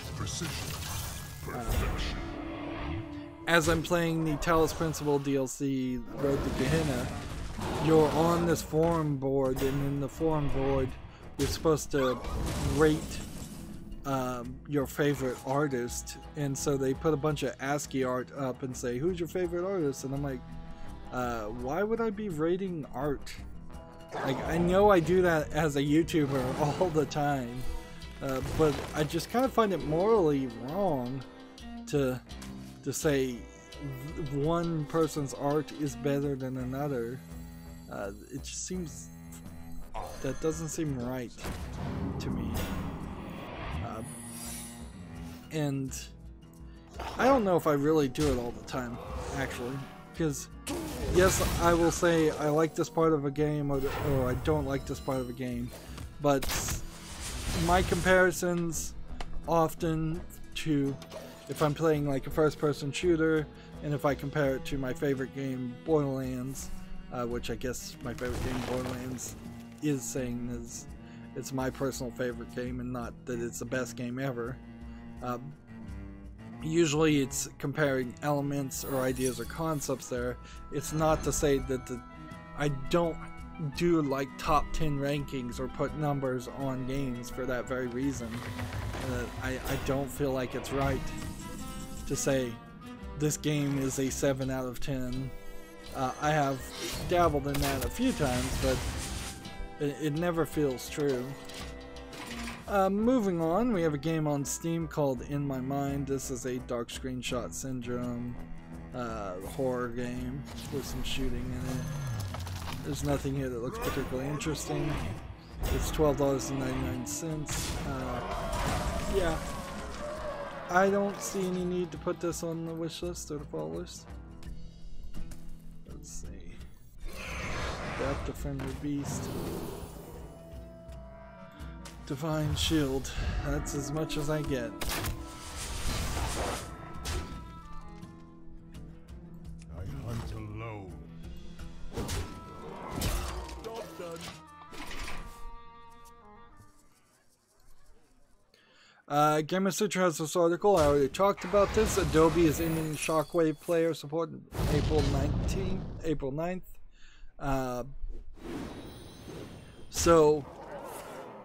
As I'm playing the Talos Principle DLC, Road to Gehenna, you're on this forum board, and in the forum board, you're supposed to rate your favorite artist, and so they put a bunch of ASCII art up and say, who's your favorite artist? And I'm like, why would I be rating art? Like, I know I do that as a YouTuber all the time, but I just kind of find it morally wrong to say one person's art is better than another. It just seems, that doesn't seem right to me. And I don't know if I really do it all the time, actually, because yes, I will say I like this part of a game or I don't like this part of a game, but my comparisons often to, if I'm playing like a first-person shooter, and if I compare it to my favorite game, Borderlands, which I guess my favorite game, Borderlands, is saying is it's my personal favorite game and not that it's the best game ever. Usually it's comparing elements or ideas or concepts there. It's not to say that I don't do like top 10 rankings or put numbers on games for that very reason. I don't feel like it's right to say this game is a 7 out of 10. I have dabbled in that a few times, but it never feels true. Moving on, we have a game on Steam called In My Mind. This is a Dark Screenshot Syndrome horror game with some shooting in it. There's nothing here that looks particularly interesting. It's $12.99. Yeah, I don't see any need to put this on the wish list or the fall list. Let's see. Death Defender Beast. Divine Shield. That's as much as I get. I hunt alone. Job done. Gamer Sutra has this article. I already talked about this. Adobe is ending Shockwave player support April 9th. So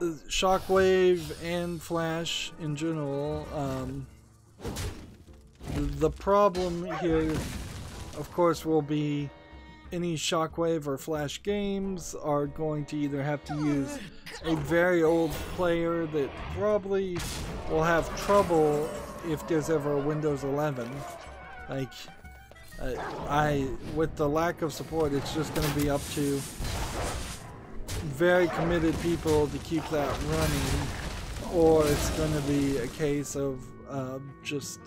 Shockwave and Flash in general, the problem here, of course, will be any Shockwave or Flash games are going to either have to use a very old player that probably will have trouble if there's ever a Windows 11. Like, with the lack of support, it's just going to be up to very committed people to keep that running, or it's going to be a case of just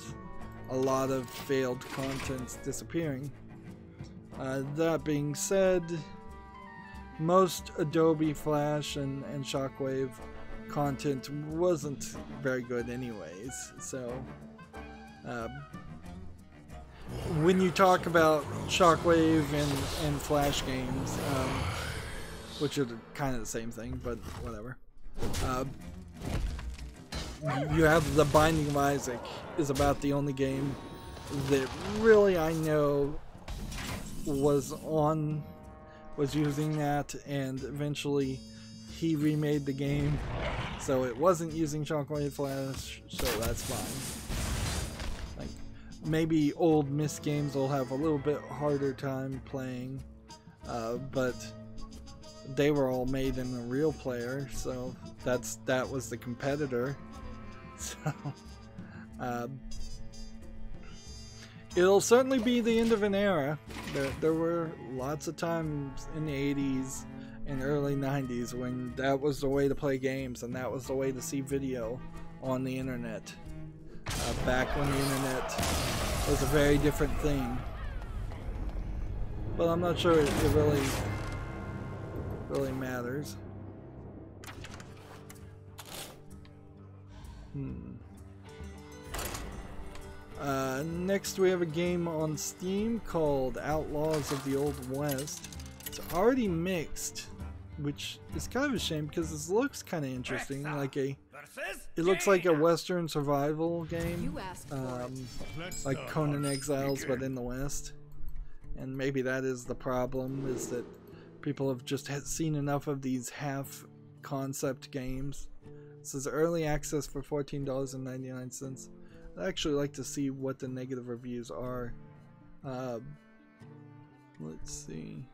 a lot of failed contents disappearing. That being said, most Adobe Flash and Shockwave content wasn't very good anyways, so when you talk about Shockwave and Flash games, which are kind of the same thing, but whatever. You have The Binding of Isaac is about the only game that really I know was using that, and eventually he remade the game, so it wasn't using Shockwave Flash, so that's fine. Like, maybe old Myst games will have a little bit harder time playing, but they were all made in a real player, so that was the competitor. So it'll certainly be the end of an era. There were lots of times in the 80s and early 90s when that was the way to play games, and that was the way to see video on the internet. Back when the internet was a very different thing. But I'm not sure it really matters. Next we have a game on Steam called Outlaws of the Old West. It's already mixed, which is kind of a shame because this looks kind of interesting. It looks like a Western survival game, like Conan Exiles, but in the West. And maybe that is the problem, is that people have just seen enough of these half-concept games. This is early access for $14.99. I'd actually like to see what the negative reviews are. Let's see.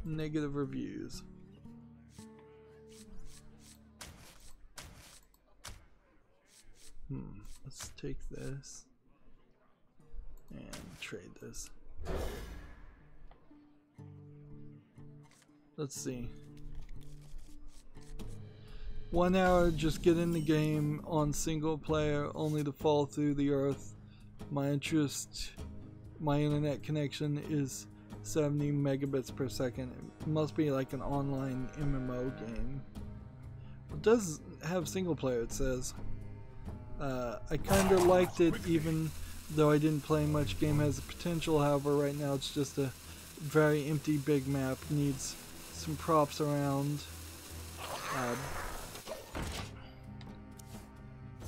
Negative reviews. Let's take this and trade this. Let's see. 1 hour, just get in the game on single player, only to fall through the earth. My internet connection is 70 megabits per second. It must be like an online MMO game. It does have single player, it says. I kinda liked it even though I didn't play much. Game has potential, however right now it's just a very empty big map. Needs some props around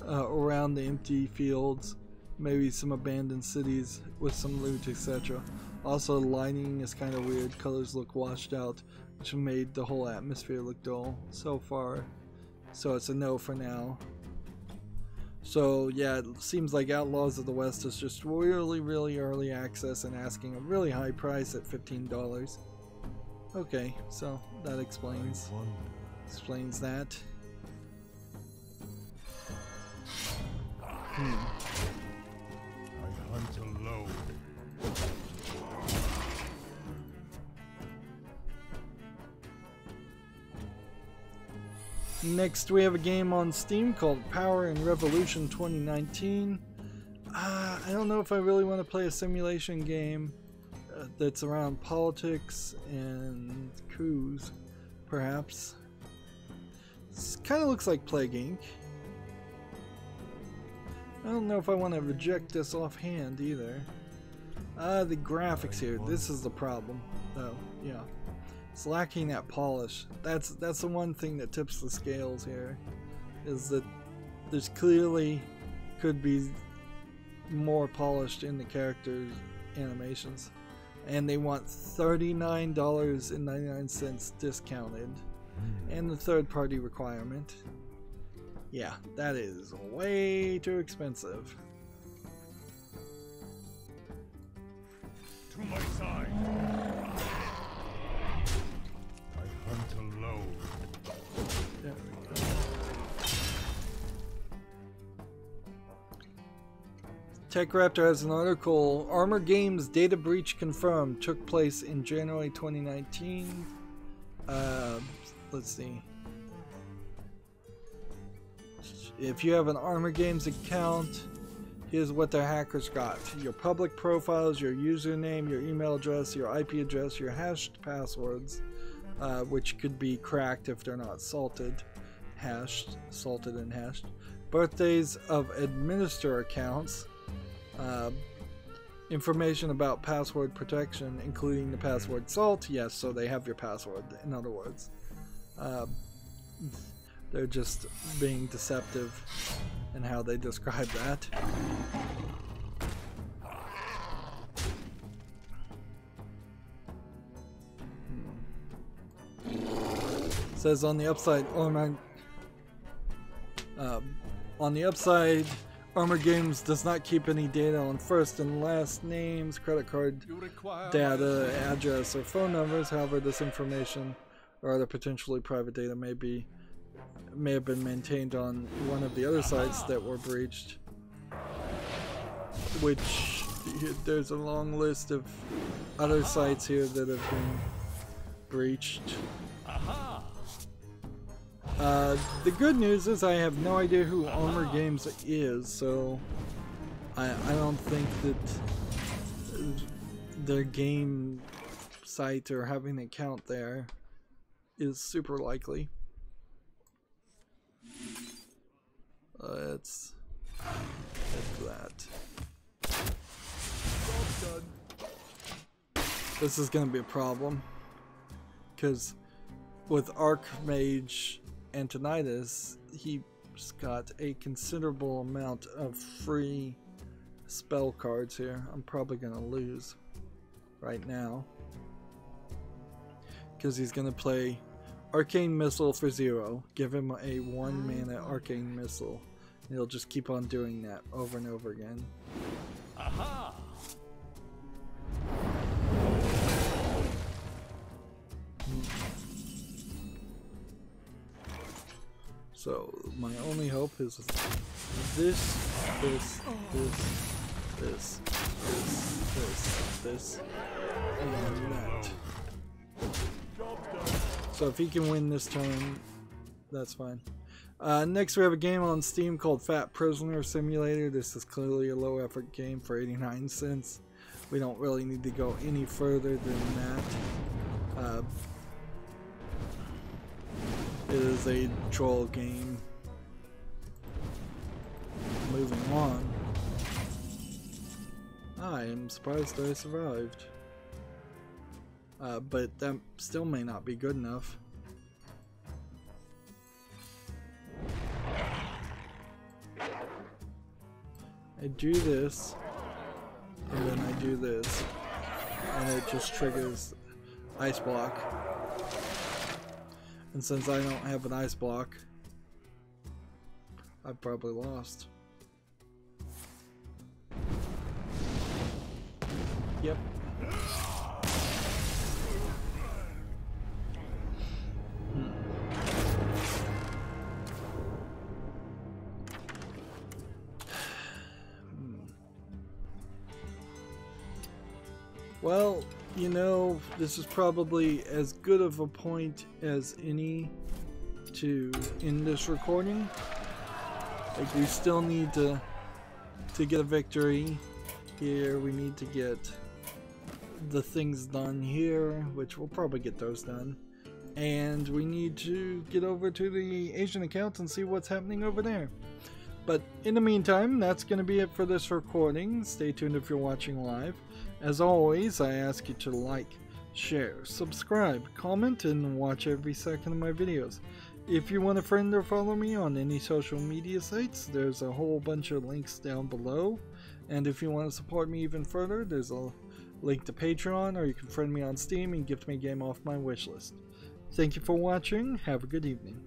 around the empty fields, maybe some abandoned cities with some loot, etc. Also, lighting is kind of weird. Colors look washed out, which made the whole atmosphere look dull so far. So it's a no for now. So yeah, it seems like Outlaws of the West is just really early access and asking a really high price at $15. Okay, so that explains that. I hunt alone. Next we have a game on Steam called Power and Revolution 2019. I don't know if I really want to play a simulation game that's around politics and coups, perhaps. This kind of looks like Plague Inc. I don't know if I want to reject this offhand either. The graphics here, this is the problem, though. Yeah, it's lacking that polish. That's the one thing that tips the scales here, is that there's clearly could be more polished in the characters' animations, and they want $39.99 discounted, and the third-party requirement. Yeah, that is way too expensive. To my side. I hunt alone. There we go. TechRaptor has an article. Armor Games data breach confirmed. Took place in January 2019. Let's see. If you have an Armor Games account, here's what the hackers got. Your public profiles, your username, your email address, your IP address, your hashed passwords, which could be cracked if they're not salted and hashed. Birthdays of administrator accounts, information about password protection, including the password salt. Yes, so they have your password, in other words. They're just being deceptive in how they describe that. Says on the upside, Armor Games does not keep any data on first and last names, credit card data, address, or phone numbers. However, this information or other potentially private data may have been maintained on one of the other sites that were breached. Which there's a long list of other sites here that have been breached. The good news is I have no idea who Armor Games is, so I don't think that their game site or having an account there is super likely. Let's hit that. This is going to be a problem, because with Archmage Antonidas, he's got a considerable amount of free spell cards here. I'm probably going to lose right now, because he's going to play Arcane Missile for 0, give him a 1 mana Arcane Missile, and he'll just keep on doing that over and over again. Aha! So my only hope is this, and that. So if he can win this turn, that's fine. Next we have a game on Steam called Fat Prisoner Simulator. This is clearly a low effort game for 89 cents. We don't really need to go any further than that. It is a troll game. Moving on. I am surprised I survived. But that still may not be good enough. I do this, and then I do this, and it just triggers ice block. And since I don't have an ice block, I've probably lost. Yep. Well, you know, this is probably as good of a point as any to end this recording. Like, we still need to get a victory here. We need to get the things done here, which we'll probably get those done. And we need to get over to the Asian account and see what's happening over there. But in the meantime, that's going to be it for this recording. Stay tuned if you're watching live. As always, I ask you to like, share, subscribe, comment, and watch every second of my videos. If you want to friend or follow me on any social media sites, there's a whole bunch of links down below. And if you want to support me even further, there's a link to Patreon, or you can friend me on Steam and gift me a game off my wishlist. Thank you for watching. Have a good evening.